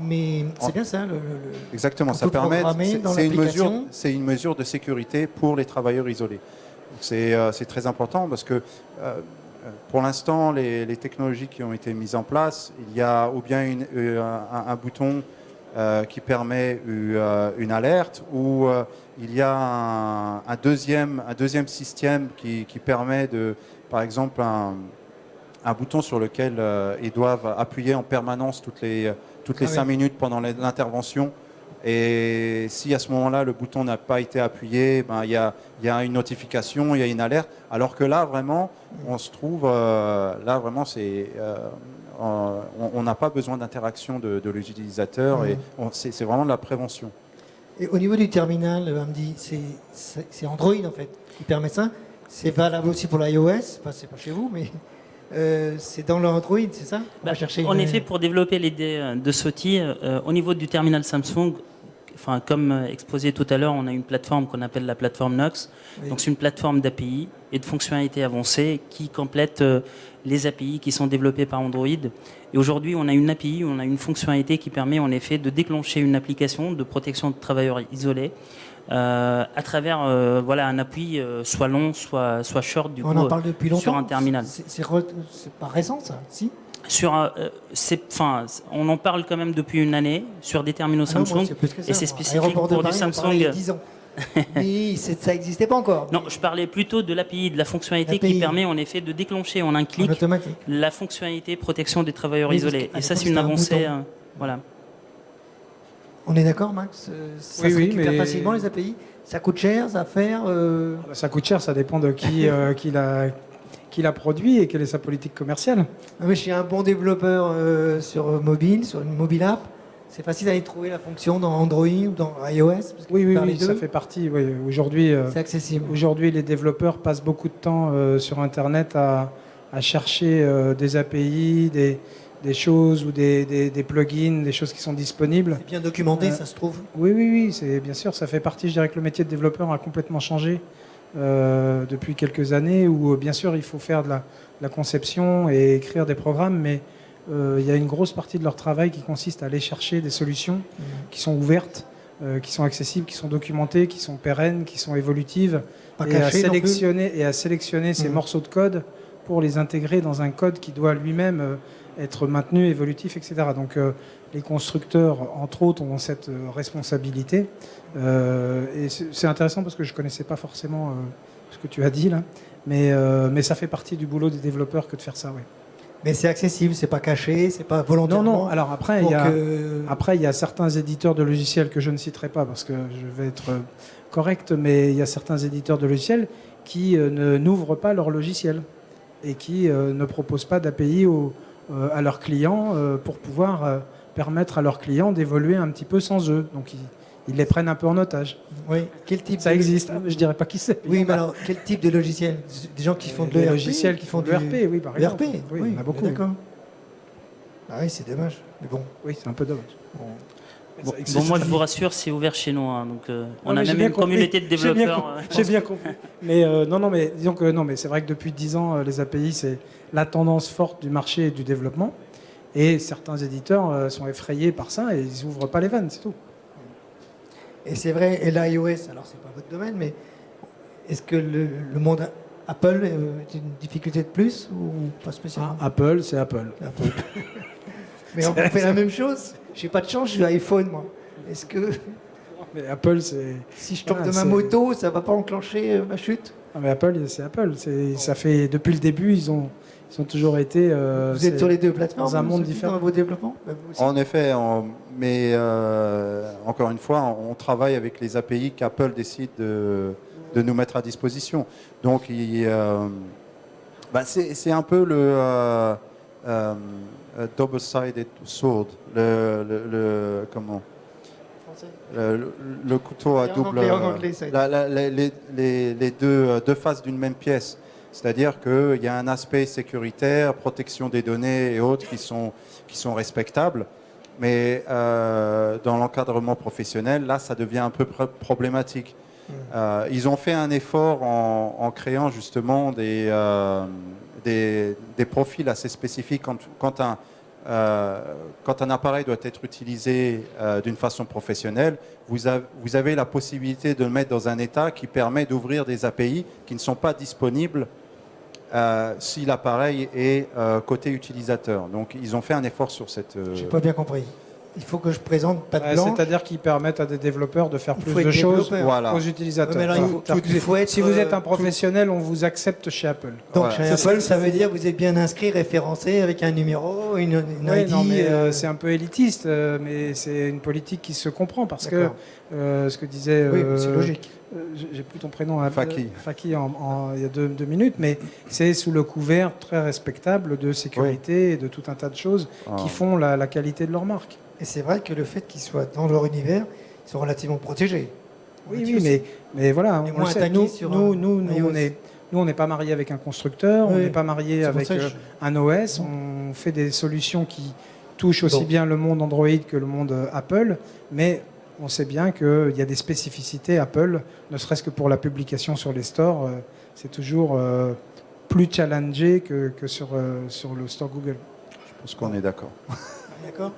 Mais c'est bien ça. Exactement, ça permet. C'est une mesure de sécurité pour les travailleurs isolés. C'est très important parce que pour l'instant, les technologies qui ont été mises en place, il y a ou bien un bouton qui permet une alerte, ou il y a un deuxième système qui permet de, par exemple, un bouton sur lequel ils doivent appuyer en permanence toutes les 5 minutes pendant l'intervention. Et si à ce moment-là, le bouton n'a pas été appuyé, il y a une notification, il y a une alerte. Alors que là, vraiment, on se trouve... on n'a pas besoin d'interaction de l'utilisateur. Et c'est vraiment de la prévention. Et au niveau du terminal, Hamdi, c'est Android, en fait, qui permet ça. C'est valable aussi pour l'iOS. Enfin, c'est pas chez vous, mais... c'est dans l'Android, c'est ça? En effet, pour développer l'idée de SOTI, au niveau du terminal Samsung, comme exposé tout à l'heure, on a une plateforme qu'on appelle la plateforme Knox. Oui. Donc c'est une plateforme d'API et de fonctionnalités avancées qui complète les API qui sont développées par Android. Et aujourd'hui, on a une API, on a une fonctionnalité qui permet en effet de déclencher une application de protection de travailleurs isolés à travers un appui soit long, soit short du on coup, en parle depuis longtemps. Sur un terminal. C'est pas récent ça, si? On en parle quand même depuis une année sur des terminaux Samsung, et c'est spécifique pour du Samsung. Il y a 10 ans. Mais ça n'existait pas encore. Non, je parlais plutôt de l'API, de la fonctionnalité qui permet en effet de déclencher en un clic la fonctionnalité protection des travailleurs isolés. Et ça, c'est une avancée. Voilà. On est d'accord, Max? Ça se récupère facilement les API? Ça coûte cher, ça à faire Ça coûte cher, ça dépend de qui l'a produit et quelle est sa politique commerciale. Mais je suis un bon développeur sur mobile, sur une mobile app. C'est facile d'aller trouver la fonction dans Android ou dans iOS. Oui, ça fait partie. Oui. Aujourd'hui, c'est accessible. Aujourd'hui, les développeurs passent beaucoup de temps sur Internet à chercher des API, des choses ou des plugins, des choses qui sont disponibles. C'est bien documenté, ça se trouve. Oui, c'est bien sûr, ça fait partie. Je dirais que le métier de développeur a complètement changé depuis quelques années, où bien sûr il faut faire de la conception et écrire des programmes, mais il y a une grosse partie de leur travail qui consiste à aller chercher des solutions qui sont ouvertes, qui sont accessibles, qui sont documentées, qui sont pérennes, qui sont évolutives, et à sélectionner ces morceaux de code pour les intégrer dans un code qui doit lui-même être maintenu, évolutif, etc. Donc les constructeurs, entre autres, ont cette responsabilité. Et c'est intéressant parce que je ne connaissais pas forcément ce que tu as dit là, mais ça fait partie du boulot des développeurs que de faire ça, oui. Mais c'est accessible, c'est pas caché, c'est pas volontairement. Non. Alors après, il y a certains éditeurs de logiciels que je ne citerai pas parce que je vais être correct, mais il y a certains éditeurs de logiciels qui n'ouvrent pas leur logiciel. et qui ne proposent pas d'API à leurs clients pour pouvoir permettre à leurs clients d'évoluer un petit peu sans eux. Donc ils les prennent un peu en otage. Oui. Quel type ça existe, je dirais pas qui c'est. Oui, mais alors quel type de logiciel? Des gens qui font de l'ERP? Des logiciels qui font de l'ERP, oui, par exemple. l'ERP, oui, il y en a beaucoup. D'accord. Ah oui, c'est dommage. Mais bon. Oui, c'est un peu dommage. Bon, moi je vous rassure, c'est ouvert chez nous. Hein, donc, on a même une communauté de développeurs. J'ai bien compris. Mais non, mais disons que non, mais c'est vrai que depuis 10 ans, les API, c'est la tendance forte du marché et du développement. Et certains éditeurs sont effrayés par ça et ils n'ouvrent pas les vannes, c'est tout. Et c'est vrai, et l'iOS, alors c'est pas votre domaine, mais est-ce que le monde Apple est une difficulté de plus ou pas spécialement? Apple, c'est Apple. Mais on fait la même chose. J'ai pas de chance, j'ai iPhone moi. Est-ce que mais Apple, c'est si je tombe de ma moto, ça va pas enclencher ma chute? Non, mais Apple, c'est Apple. Ça fait depuis le début, ils ont toujours été. Vous êtes sur les deux plateformes dans un monde différent dans vos développements? En effet, mais encore une fois, on travaille avec les API qu'Apple décide de nous mettre à disposition. Donc, c'est un peu le double-sided sword, comment le couteau à double, les deux faces d'une même pièce. C'est-à-dire qu'il y a un aspect sécuritaire, protection des données et autres qui sont respectables. Mais dans l'encadrement professionnel, là, ça devient un peu problématique. Ils ont fait un effort en créant justement des profils assez spécifiques quand un appareil doit être utilisé d'une façon professionnelle. Vous avez la possibilité de le mettre dans un état qui permet d'ouvrir des API qui ne sont pas disponibles si l'appareil est côté utilisateur. Donc ils ont fait un effort sur cette... J'ai pas bien compris. Il faut que je présente pas de blanche. C'est-à-dire qu'ils permettent à des développeurs de faire plus de choses aux utilisateurs. Si vous êtes un professionnel, on vous accepte chez Apple. Donc chez Apple, ça veut dire que vous êtes bien inscrit, référencé avec un numéro, une ID. Non, mais c'est un peu élitiste, mais c'est une politique qui se comprend parce que ce que disait... oui, c'est logique. J'ai plus ton prénom, Faki il y a deux minutes, mais c'est sous le couvert très respectable de sécurité et de tout un tas de choses qui font la qualité de leur marque. Et c'est vrai que le fait qu'ils soient dans leur univers, ils sont relativement protégés. Oui, mais voilà, on le sait. Nous, on n'est pas mariés avec un constructeur, on n'est pas mariés avec un OS, on fait des solutions qui touchent aussi bien le monde Android que le monde Apple, mais on sait bien qu'il y a des spécificités Apple, ne serait-ce que pour la publication sur les stores, c'est toujours plus challengé que sur le store Google. Je pense qu'on est d'accord. D'accord.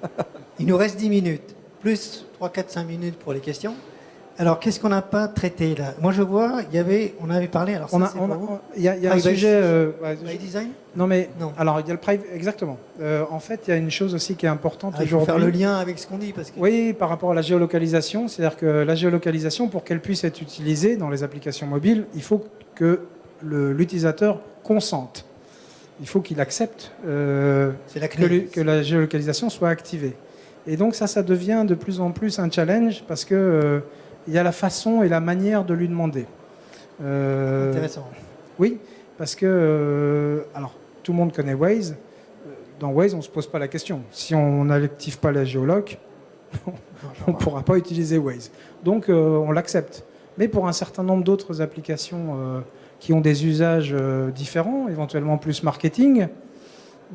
Il nous reste 10 minutes, plus 3, 4, 5 minutes pour les questions. Alors, qu'est-ce qu'on n'a pas traité là? Moi, je vois, on avait parlé. Alors, il y a un sujet. By design? Non, mais non. Alors, il y a le private. Exactement. En fait, il y a une chose aussi qui est importante aujourd'hui. Il faut faire le lien avec ce qu'on dit, parce que... Oui, par rapport à la géolocalisation, c'est-à-dire que la géolocalisation, pour qu'elle puisse être utilisée dans les applications mobiles, il faut que l'utilisateur consente. Il faut qu'il accepte que la géolocalisation soit activée. Et donc ça devient de plus en plus un challenge parce que il y a la façon et la manière de lui demander. Intéressant. Oui, parce que alors tout le monde connaît Waze. Dans Waze, on ne se pose pas la question. Si on n'active pas la géoloc, on ne pourra pas utiliser Waze. Donc on l'accepte. Mais pour un certain nombre d'autres applications qui ont des usages différents, éventuellement plus marketing,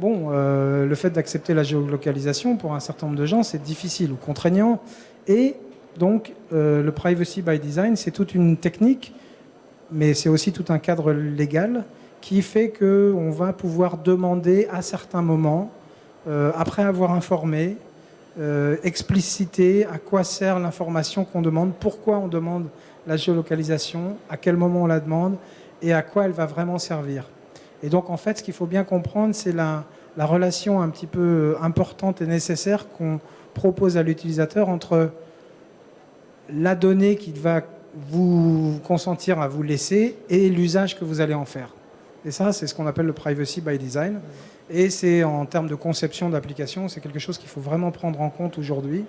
le fait d'accepter la géolocalisation, pour un certain nombre de gens, c'est difficile ou contraignant. Et donc, le privacy by design, c'est toute une technique, mais c'est aussi tout un cadre légal qui fait qu'on va pouvoir demander à certains moments, après avoir informé, expliciter à quoi sert l'information qu'on demande, pourquoi on demande la géolocalisation, à quel moment on la demande et à quoi elle va vraiment servir. Et donc, en fait, ce qu'il faut bien comprendre, c'est la relation un petit peu importante et nécessaire qu'on propose à l'utilisateur entre la donnée qu'il va vous consentir à vous laisser et l'usage que vous allez en faire. Et ça, c'est ce qu'on appelle le privacy by design. Et c'est, en termes de conception d'application, c'est quelque chose qu'il faut vraiment prendre en compte aujourd'hui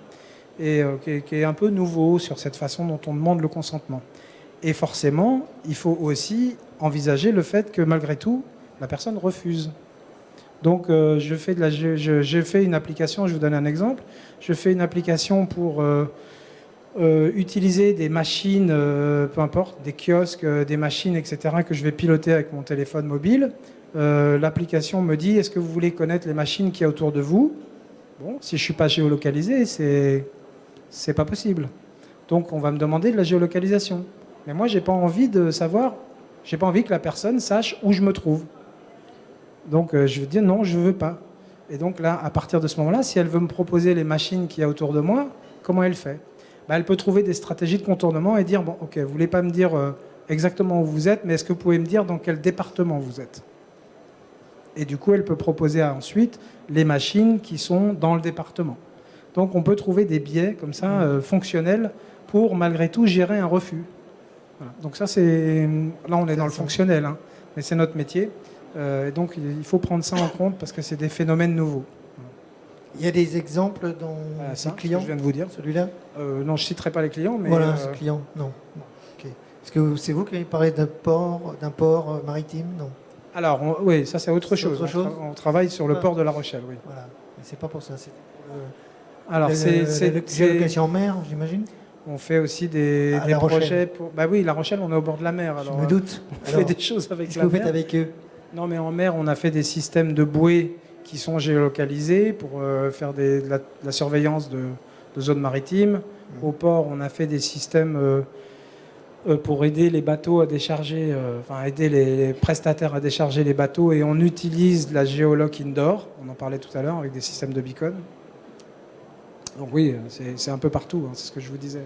et qui est un peu nouveau sur cette façon dont on demande le consentement. Et forcément, il faut aussi envisager le fait que malgré tout, la personne refuse. Donc je fais une application, je vous donne un exemple, je fais une application pour utiliser des machines, peu importe, des kiosques, des machines, etc., que je vais piloter avec mon téléphone mobile. L'application me dit, est-ce que vous voulez connaître les machines qu'il y a autour de vous? Bon, si je ne suis pas géolocalisé, c'est pas possible. Donc on va me demander de la géolocalisation. Mais moi, j'ai pas envie de savoir, j'ai pas envie que la personne sache où je me trouve. Donc je vais dire non, je veux pas. Et donc là, à partir de ce moment-là, si elle veut me proposer les machines qu'il y a autour de moi, comment elle fait? Elle peut trouver des stratégies de contournement et dire, bon, ok, vous voulez pas me dire exactement où vous êtes, mais est-ce que vous pouvez me dire dans quel département vous êtes? Et du coup, elle peut proposer ensuite les machines qui sont dans le département. Donc on peut trouver des biais comme ça, fonctionnels, pour malgré tout gérer un refus. Voilà. Donc ça, c'est... Là, on est dans le fonctionnel, hein, mais c'est notre métier. Et donc il faut prendre ça en compte parce que c'est des phénomènes nouveaux. Il y a des exemples dans ces clients, je viens de vous dire. Celui-là non, je ne citerai pas les clients. Mais voilà, ces clients, non. Okay. Est-ce que c'est vous qui avez parlé d'un port maritime? Non. Alors, oui, ça c'est autre chose. On travaille sur le port de La Rochelle, oui. Voilà, mais c'est pas pour ça. Alors, c'est géolocation en mer, j'imagine. On fait aussi des projets pour... Bah oui, La Rochelle, on est au bord de la mer. Alors, je me doute. On fait des choses avec la mer. Qu'est-ce que vous faites avec eux? Non, mais en mer, on a fait des systèmes de bouées qui sont géolocalisés pour faire de la surveillance de zones maritimes. Au port, on a fait des systèmes pour aider les bateaux à décharger, aider les prestataires à décharger les bateaux, et on utilise la géoloc indoor, on en parlait tout à l'heure, avec des systèmes de beacon. Donc oui, c'est un peu partout, hein, c'est ce que je vous disais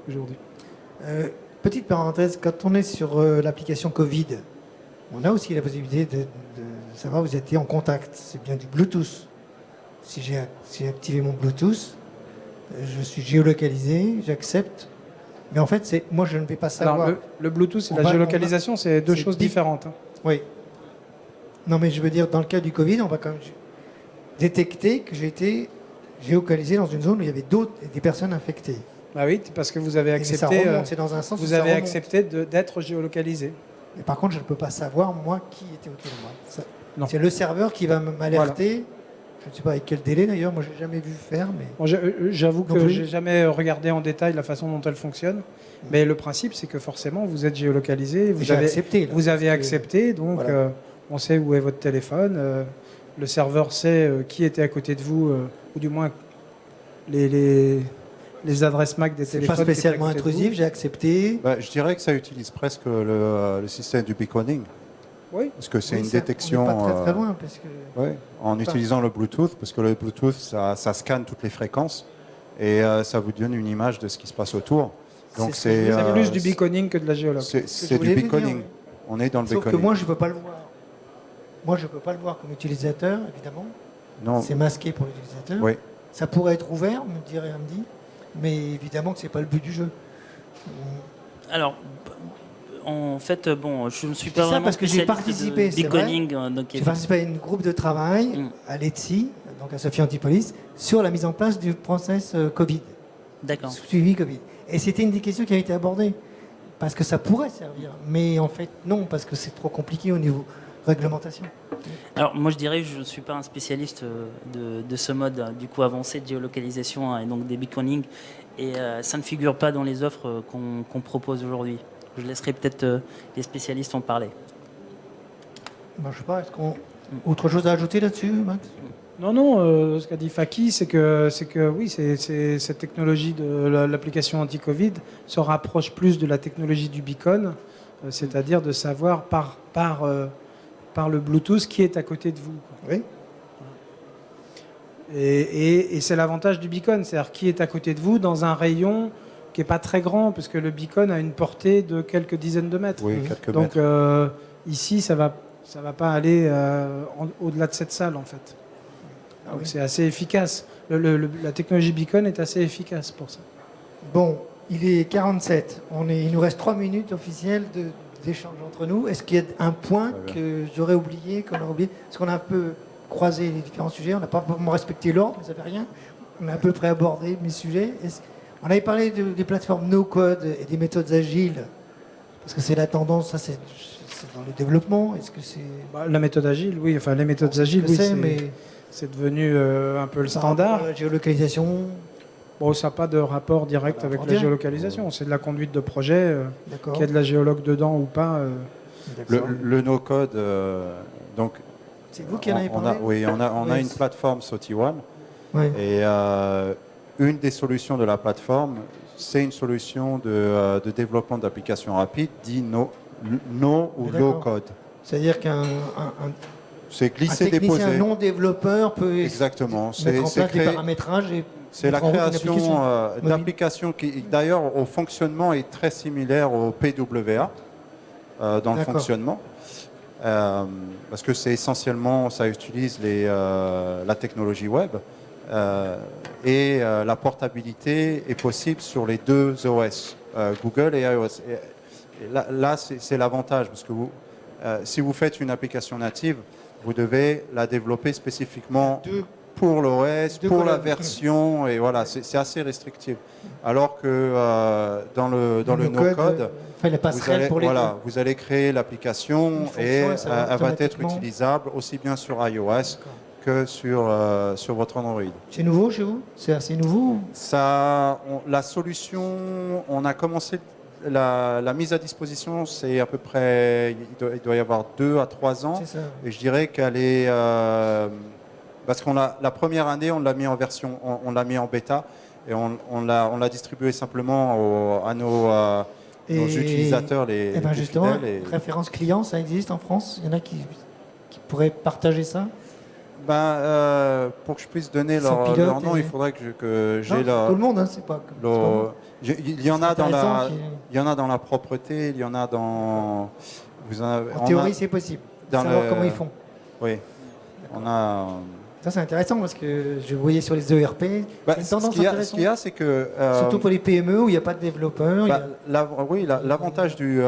aujourd'hui. Petite parenthèse, quand on est sur l'application Covid, on a aussi la possibilité de savoir vous étiez en contact. C'est bien du Bluetooth. Si j'ai activé mon Bluetooth, je suis géolocalisé, j'accepte. Mais en fait, moi, je ne vais pas savoir. Alors, le Bluetooth et la géolocalisation, c'est deux choses différentes. Hein. Oui. Non, mais je veux dire, dans le cas du Covid, on va quand même détecter que j'ai été géolocalisé dans une zone où il y avait des personnes infectées. Bah oui, parce que vous avez accepté. C'est dans un sens. Vous avez accepté d'être géolocalisé. Mais par contre, je ne peux pas savoir, moi, qui était autour de moi. C'est le serveur qui va m'alerter. Voilà. Je ne sais pas avec quel délai d'ailleurs, moi je n'ai jamais vu faire. Mais... Bon, j'avoue que je n'ai jamais regardé en détail la façon dont elle fonctionne. Mais le principe, c'est que forcément, vous êtes géolocalisé. Vous avez accepté, donc voilà. On sait où est votre téléphone. Le serveur sait qui était à côté de vous, ou du moins les adresses MAC des téléphones. C'est pas spécialement intrusif, j'ai accepté. Je dirais que ça utilise presque le système du beaconing. Oui. Parce que c'est une détection. On n'est pas très loin. Parce que... Oui, en utilisant le Bluetooth, parce que le Bluetooth, ça scanne toutes les fréquences et ça vous donne une image de ce qui se passe autour. Donc c'est plus du beaconing que de la géologue. C'est du beaconing. Dire, on est dans le beaconing. Sauf que moi, je ne peux pas le voir. Moi, je ne peux pas le voir comme utilisateur, évidemment. Non. C'est masqué pour l'utilisateur. Oui. Ça pourrait être ouvert, me dirait Andy, mais évidemment que ce n'est pas le but du jeu. Alors, en fait, bon, je ne suis pas vraiment parce que j'ai participé, beaconing. J'ai participé à un groupe de travail à l'ETSI, donc à Sophie Antipolis, sur la mise en place du process Covid. D'accord. Suivi Covid. Et c'était une des questions qui a été abordée. Parce que ça pourrait servir. Mais en fait, non, parce que c'est trop compliqué au niveau réglementation. Alors, moi, je dirais que je ne suis pas un spécialiste de ce mode du coup avancé de géolocalisation et donc des beaconing. Et ça ne figure pas dans les offres qu'on propose aujourd'hui. Je laisserai peut-être les spécialistes en parler. Je ne sais pas, autre chose à ajouter là-dessus, Max? Non, ce qu'a dit Faki, c'est que oui, cette technologie de l'application anti-Covid se rapproche plus de la technologie du beacon, c'est-à-dire de savoir par le Bluetooth qui est à côté de vous. Oui. Et c'est l'avantage du beacon, c'est-à-dire qui est à côté de vous dans un rayon qui n'est pas très grand, parce que le beacon a une portée de quelques dizaines de mètres. Oui, quelques Donc mètres. Ici, ça va pas aller au-delà de cette salle, en fait. Donc c'est assez efficace. La technologie beacon est assez efficace pour ça. Bon, il est 47. Il nous reste 3 minutes officielles d'échange entre nous. Est-ce qu'il y a un point que j'aurais oublié, qu'on aurait oublié? Parce qu'on a un peu croisé les différents sujets. On n'a pas vraiment respecté l'ordre, mais ça ne fait rien. On a à peu près abordé mes sujets. On avait parlé des plateformes no-code et des méthodes agiles, parce que c'est la tendance, ça c'est c'est dans le développement? Est-ce que c'est... La méthode agile, oui. Enfin, les méthodes agiles, oui, c'est devenu un peu le standard. La géolocalisation. Bon, ça n'a pas de rapport direct avec la géolocalisation. C'est de la conduite de projet. Qu'il y a de la géologue dedans ou pas. Le no-code, donc... C'est vous qui en avez parlé? Oui, on a une plateforme SOTI1. Oui. Et une des solutions de la plateforme, c'est une solution de développement d'applications rapides, dit no ou low code. C'est-à-dire qu'un technicien non développeur peut mettre en place des paramétrages et c'est la création d'applications qui, d'ailleurs, au fonctionnement est très similaire au PWA dans le fonctionnement. Parce que c'est essentiellement, ça utilise la technologie web et la portabilité est possible sur les deux OS, Google et iOS. Et là c'est l'avantage, parce que si vous faites une application native, vous devez la développer spécifiquement pour l'OS, pour la version, et voilà, c'est assez restrictif. Alors que dans le no-code, vous allez créer l'application et elle va être utilisable aussi bien sur iOS que sur votre Android. C'est nouveau chez vous? C'est assez nouveau? La solution, on a commencé la mise à disposition, c'est à peu près, il doit y avoir 2 à 3 ans. Et je dirais qu'elle est... parce qu'on la première année, on l'a mis en version, on l'a mis en bêta et on l'a distribué simplement à nos utilisateurs, les justement, fidèles. Référence client, ça existe en France? Il y en a qui pourraient partager ça? Pour que je puisse donner leur nom, il faudrait que j'ai leur... Tout le monde, hein, c'est pas... Il y en a dans la propreté, il y en a dans... En théorie, c'est possible. Savoir comment ils font. Oui. On a... Ça, c'est intéressant parce que je voyais sur les ERP. Ce qu'il y a, c'est que... surtout pour les PME où il n'y a pas de développeurs. Oui, l'avantage du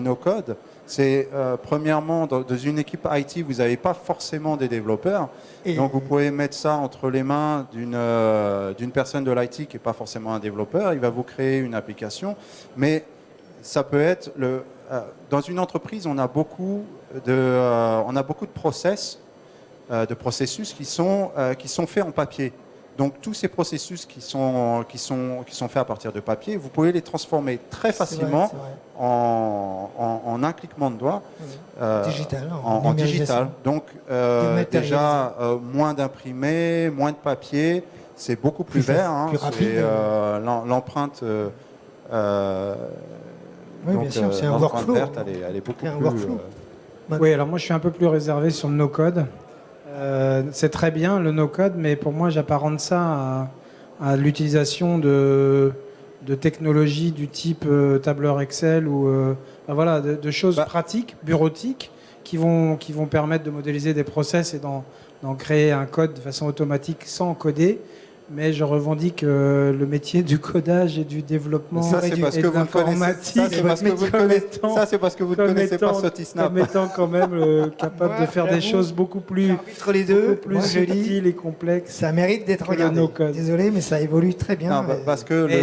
no-code, c'est premièrement, dans une équipe IT, vous n'avez pas forcément des développeurs. Donc, vous pouvez mettre ça entre les mains d'une personne de l'IT qui n'est pas forcément un développeur. Il va vous créer une application. Mais ça peut être... dans une entreprise, on a beaucoup de processus qui sont faits en papier. Donc tous ces processus qui sont faits à partir de papier, vous pouvez les transformer très facilement en un cliquement de doigt en digital. Donc déjà moins d'imprimés, moins de papier, c'est beaucoup plus vert. Plus rapide. L'empreinte bien sûr, c'est un workflow. Elle est beaucoup plus... Oui, alors moi je suis un peu plus réservé sur le no-code. C'est très bien le no-code, mais pour moi j'apparente ça à l'utilisation de technologies du type tableur Excel ou de choses pratiques, bureautiques, qui vont permettre de modéliser des process et d'en créer un code de façon automatique sans coder. Mais je revendique le métier du codage et du développement et de l'informatique. Ça, c'est parce que vous ne connaissez pas SOTI-Snap. Comme étant quand même capable de faire des choses beaucoup plus subtiles et complexes. Ça mérite d'être regardé. Désolé, mais ça évolue très bien.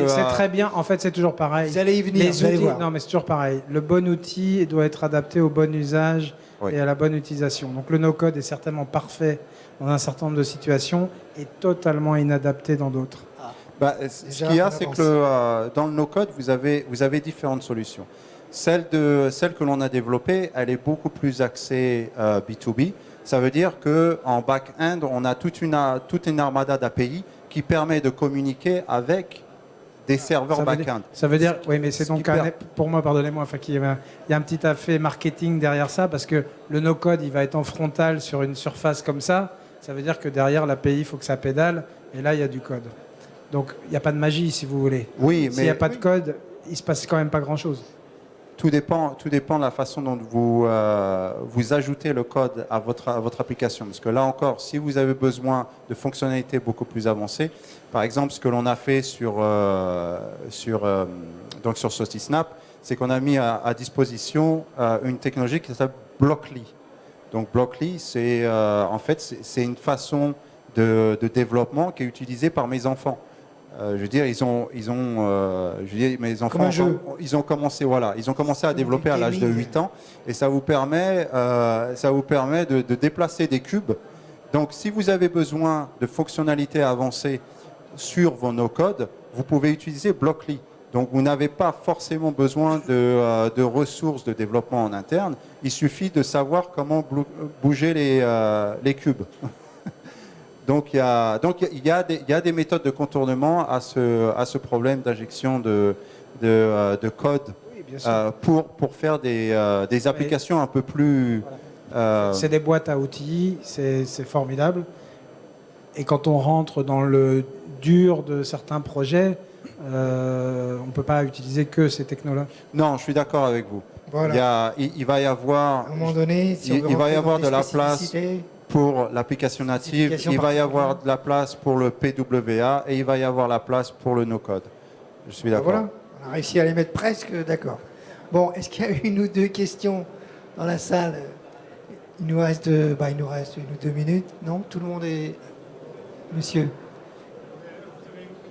C'est très bien. En fait, c'est toujours pareil. Vous allez y venir, vous allez voir. Non, mais c'est toujours pareil. Le bon outil doit être adapté au bon usage et à la bonne utilisation. Donc le no-code est certainement parfait dans un certain nombre de situations et totalement inadapté dans d'autres. Ce qu'il y a, c'est que dans le no-code, vous avez différentes solutions. Celle que l'on a développée, elle est beaucoup plus axée B2B. Ça veut dire qu'en back-end, on a toute une armada d'API qui permet de communiquer avec des serveurs back-end. Ça veut dire, oui, mais c'est donc pour moi, pardonnez-moi, il y a un petit effet marketing derrière ça, parce que le no-code, il va être en frontal sur une surface comme ça. Ça veut dire que derrière l'API, il faut que ça pédale, et là, il y a du code. Donc, il n'y a pas de magie, si vous voulez. Oui, s'il n'y a pas de code, il ne se passe quand même pas grand-chose. Tout dépend de la façon dont vous ajoutez le code à votre application. Parce que là encore, si vous avez besoin de fonctionnalités beaucoup plus avancées, par exemple, ce que l'on a fait sur SOTI-Snap, c'est qu'on a mis à disposition une technologie qui s'appelle Blockly. Donc Blockly, c'est une façon de développement qui est utilisée par mes enfants. je veux dire, mes enfants, ils ont commencé à développer à l'âge de 8 ans, et ça vous permet de déplacer des cubes. Donc, si vous avez besoin de fonctionnalités avancées sur vos no-code, vous pouvez utiliser Blockly. Donc, vous n'avez pas forcément besoin de ressources de développement en interne. Il suffit de savoir comment bouger les cubes. Donc, il y a des méthodes de contournement à ce problème d'injection de code pour faire des applications un peu plus... C'est des boîtes à outils, c'est formidable. Et quand on rentre dans le dur de certains projets, on ne peut pas utiliser que ces technos-là. Non, je suis d'accord avec vous. Voilà. Il va y avoir... À un moment donné, si il va y avoir de la place pour l'application native, il va y avoir de la place pour le PWA et il va y avoir la place pour le no-code. Je suis d'accord. Voilà, on a réussi à les mettre presque d'accord. Bon, est-ce qu'il y a une ou deux questions dans la salle? Il nous reste 1 ou 2 minutes. Non, tout le monde est... Monsieur,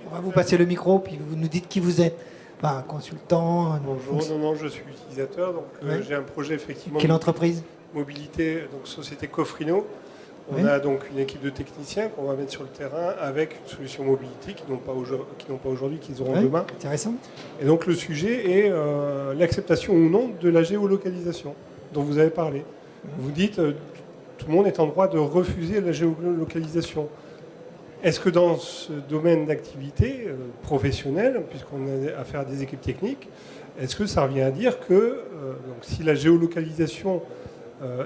on va vous passer le micro, puis vous nous dites qui vous êtes. Enfin, un consultant. Bonjour, non, je suis utilisateur. Donc, j'ai un projet effectivement. Quelle entreprise? Mobilité, donc société Cofrino. On a donc une équipe de techniciens qu'on va mettre sur le terrain avec une solution mobilité qu'ils n'ont pas aujourd'hui, qu'ils auront demain. Intéressant. Et donc le sujet est l'acceptation ou non de la géolocalisation dont vous avez parlé. Vous dites tout le monde est en droit de refuser la géolocalisation. Est-ce que dans ce domaine d'activité professionnelle, puisqu'on a affaire à des équipes techniques, est-ce que ça revient à dire que donc si la géolocalisation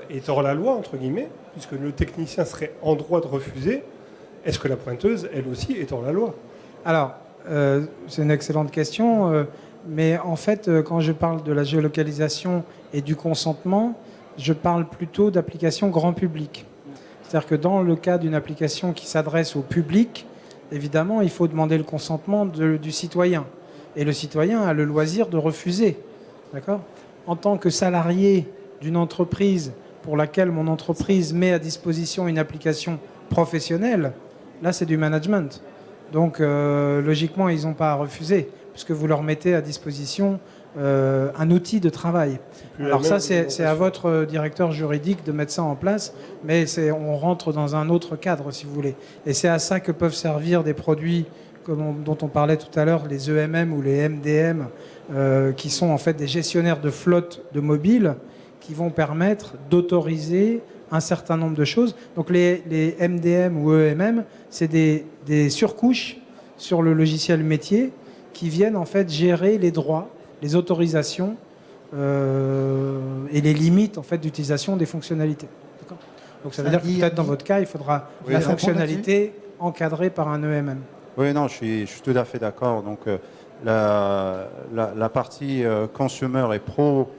est hors la loi, entre guillemets, puisque le technicien serait en droit de refuser, est-ce que la pointeuse, elle aussi, est hors la loi? Alors, c'est une excellente question, mais en fait, quand je parle de la géolocalisation et du consentement, je parle plutôt d'application grand public. C'est-à-dire que dans le cas d'une application qui s'adresse au public, évidemment, il faut demander le consentement du citoyen. Et le citoyen a le loisir de refuser. D'accord ? En tant que salarié d'une entreprise pour laquelle mon entreprise met à disposition une application professionnelle, là, c'est du management. Donc, logiquement, ils n'ont pas à refuser, puisque vous leur mettez à disposition un outil de travail. Alors ça, c'est à votre directeur juridique de mettre ça en place, mais on rentre dans un autre cadre, si vous voulez. Et c'est à ça que peuvent servir des produits dont on parlait tout à l'heure, les EMM ou les MDM, qui sont en fait des gestionnaires de flotte de mobiles, qui vont permettre d'autoriser un certain nombre de choses. Donc les MDM ou EMM, c'est des surcouches sur le logiciel métier qui viennent en fait gérer les droits, les autorisations et les limites en fait d'utilisation des fonctionnalités. Donc ça veut dire que peut-être dans votre cas, il faudra la fonctionnalité encadrée par un EMM. Oui, non, je suis tout à fait d'accord. Donc la partie consumer et pro,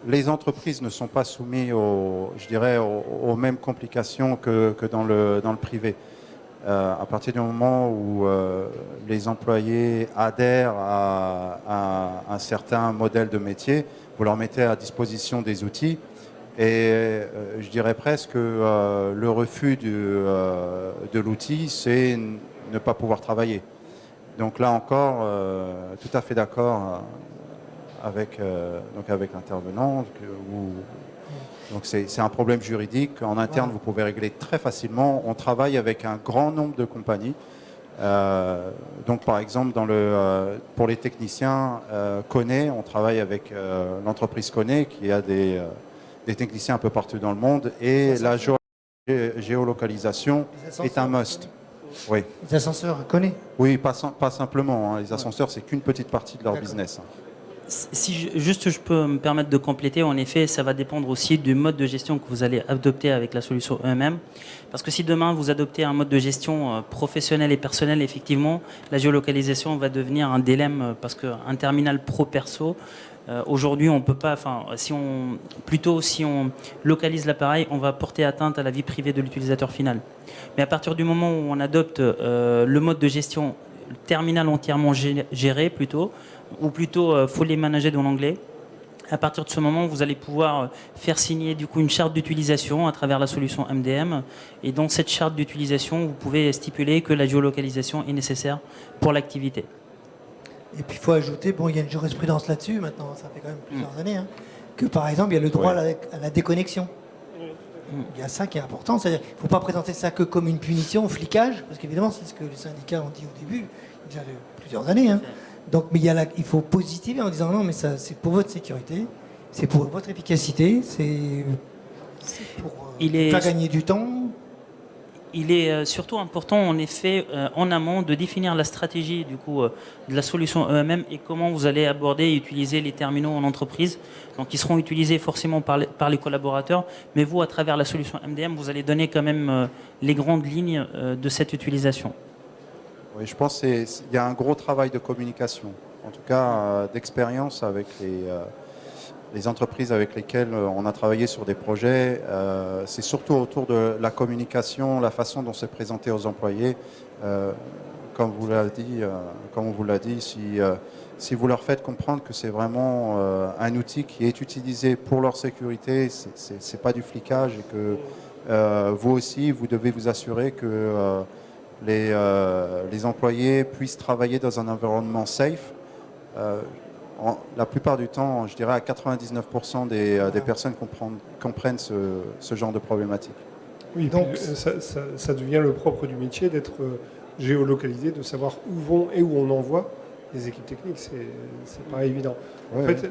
les entreprises ne sont pas soumises aux mêmes complications que dans le privé. À partir du moment où les employés adhèrent à un certain modèle de métier, vous leur mettez à disposition des outils et je dirais presque que le refus de l'outil, c'est ne pas pouvoir travailler. Donc là encore, tout à fait d'accord avec l'intervenant. Donc c'est un problème juridique. En interne, vous pouvez régler très facilement. On travaille avec un grand nombre de compagnies. Donc par exemple, pour les techniciens Kone, on travaille avec l'entreprise Kone qui a des techniciens un peu partout dans le monde. Et la géolocalisation est un must. Oui. Les ascenseurs Kone? Oui, pas simplement. Hein. Les ascenseurs, c'est qu'une petite partie de leur business. Si je peux me permettre de compléter, en effet, ça va dépendre aussi du mode de gestion que vous allez adopter avec la solution EMM. Parce que si demain vous adoptez un mode de gestion professionnel et personnel, effectivement, la géolocalisation va devenir un dilemme parce qu'un terminal pro-perso, aujourd'hui, on peut pas. Enfin, si on localise l'appareil, on va porter atteinte à la vie privée de l'utilisateur final. Mais à partir du moment où on adopte le mode de gestion terminal entièrement géré, ou plutôt fully managed dans l'anglais, À partir de ce moment, vous allez pouvoir faire signer du coup une charte d'utilisation à travers la solution MDM. Et dans cette charte d'utilisation, vous pouvez stipuler que la géolocalisation est nécessaire pour l'activité. Et puis il faut ajouter, bon, il y a une jurisprudence là-dessus maintenant, ça fait quand même plusieurs années, hein, que par exemple, il y a le droit à la déconnexion. Il y a ça qui est important, c'est-à-dire qu'il ne faut pas présenter ça que comme une punition, au flicage, parce qu'évidemment, c'est ce que les syndicats ont dit au début, il y a déjà plusieurs années. Hein. Donc, mais il faut positiver en disant non, mais ça, c'est pour votre sécurité, c'est pour votre efficacité, c'est pour faire gagner du temps. Il est surtout important, en effet, en amont, de définir la stratégie du coup, de la solution EMM et comment vous allez aborder et utiliser les terminaux en entreprise. Donc, ils seront utilisés forcément par les collaborateurs, mais vous, à travers la solution MDM, vous allez donner quand même les grandes lignes de cette utilisation. Oui, je pense qu'il y a un gros travail de communication, en tout cas d'expérience avec les entreprises avec lesquelles on a travaillé sur des projets. C'est surtout autour de la communication, la façon dont c'est présenté aux employés. Comme on vous l'a dit, si vous leur faites comprendre que c'est vraiment un outil qui est utilisé pour leur sécurité, c'est pas du flicage et que vous aussi, vous devez vous assurer que les employés puissent travailler dans un environnement safe. La plupart du temps, je dirais à 99% des personnes comprennent ce genre de problématique. Oui, donc ça devient le propre du métier d'être géolocalisé, de savoir où vont et où on envoie les équipes techniques. C'est pas évident. En fait,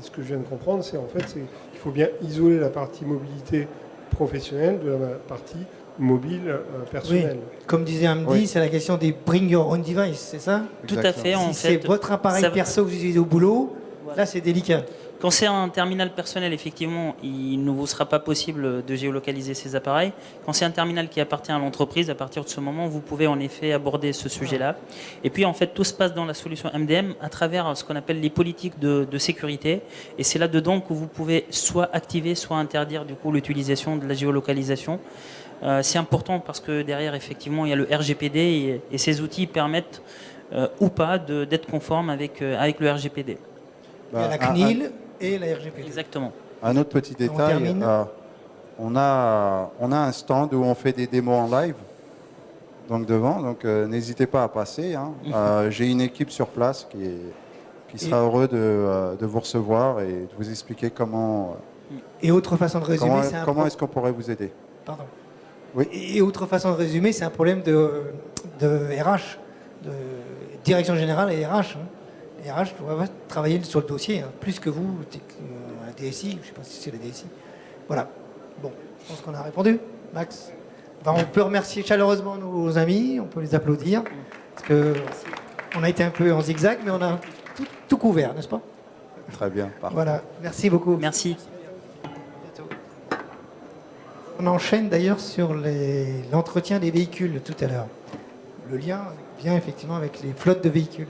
ce que je viens de comprendre, c'est qu'il faut bien isoler la partie mobilité professionnelle de la partie mobile personnelle. Oui. Comme disait Hamdi, c'est la question des bring your own device, c'est ça? Tout à fait. Si c'est votre appareil perso que vous utilisez au boulot, là c'est délicat. Quand c'est un terminal personnel, effectivement, il ne vous sera pas possible de géolocaliser ces appareils. Quand c'est un terminal qui appartient à l'entreprise, à partir de ce moment, vous pouvez en effet aborder ce sujet-là. Et puis, en fait, tout se passe dans la solution MDM à travers ce qu'on appelle les politiques de sécurité. Et c'est là-dedans que vous pouvez soit activer, soit interdire du coup l'utilisation de la géolocalisation. C'est important parce que derrière, effectivement, il y a le RGPD et ces outils permettent ou pas d'être conformes avec le RGPD. Il y a la CNIL et la RGPD. Exactement. Un autre petit détail, on a un stand où on fait des démos en live, donc devant, donc n'hésitez pas à passer. Hein. J'ai une équipe sur place qui sera heureux de vous recevoir et de vous expliquer comment... Et autre façon de résumer, comment est-ce qu'on pourrait vous aider? Pardon. Oui. Et autre façon de résumer, c'est un problème de RH, de direction générale et RH. Hein. Les RH doivent travailler sur le dossier, hein, plus que vous, un DSI, je ne sais pas si c'est la DSI. Voilà. Bon, je pense qu'on a répondu. Max? On peut remercier chaleureusement nos amis, on peut les applaudir, parce qu'on a été un peu en zigzag, mais on a tout couvert, n'est-ce pas? Très bien, parfait. Voilà, merci beaucoup. Merci. On enchaîne d'ailleurs sur l'entretien des véhicules tout à l'heure. Le lien vient effectivement avec les flottes de véhicules.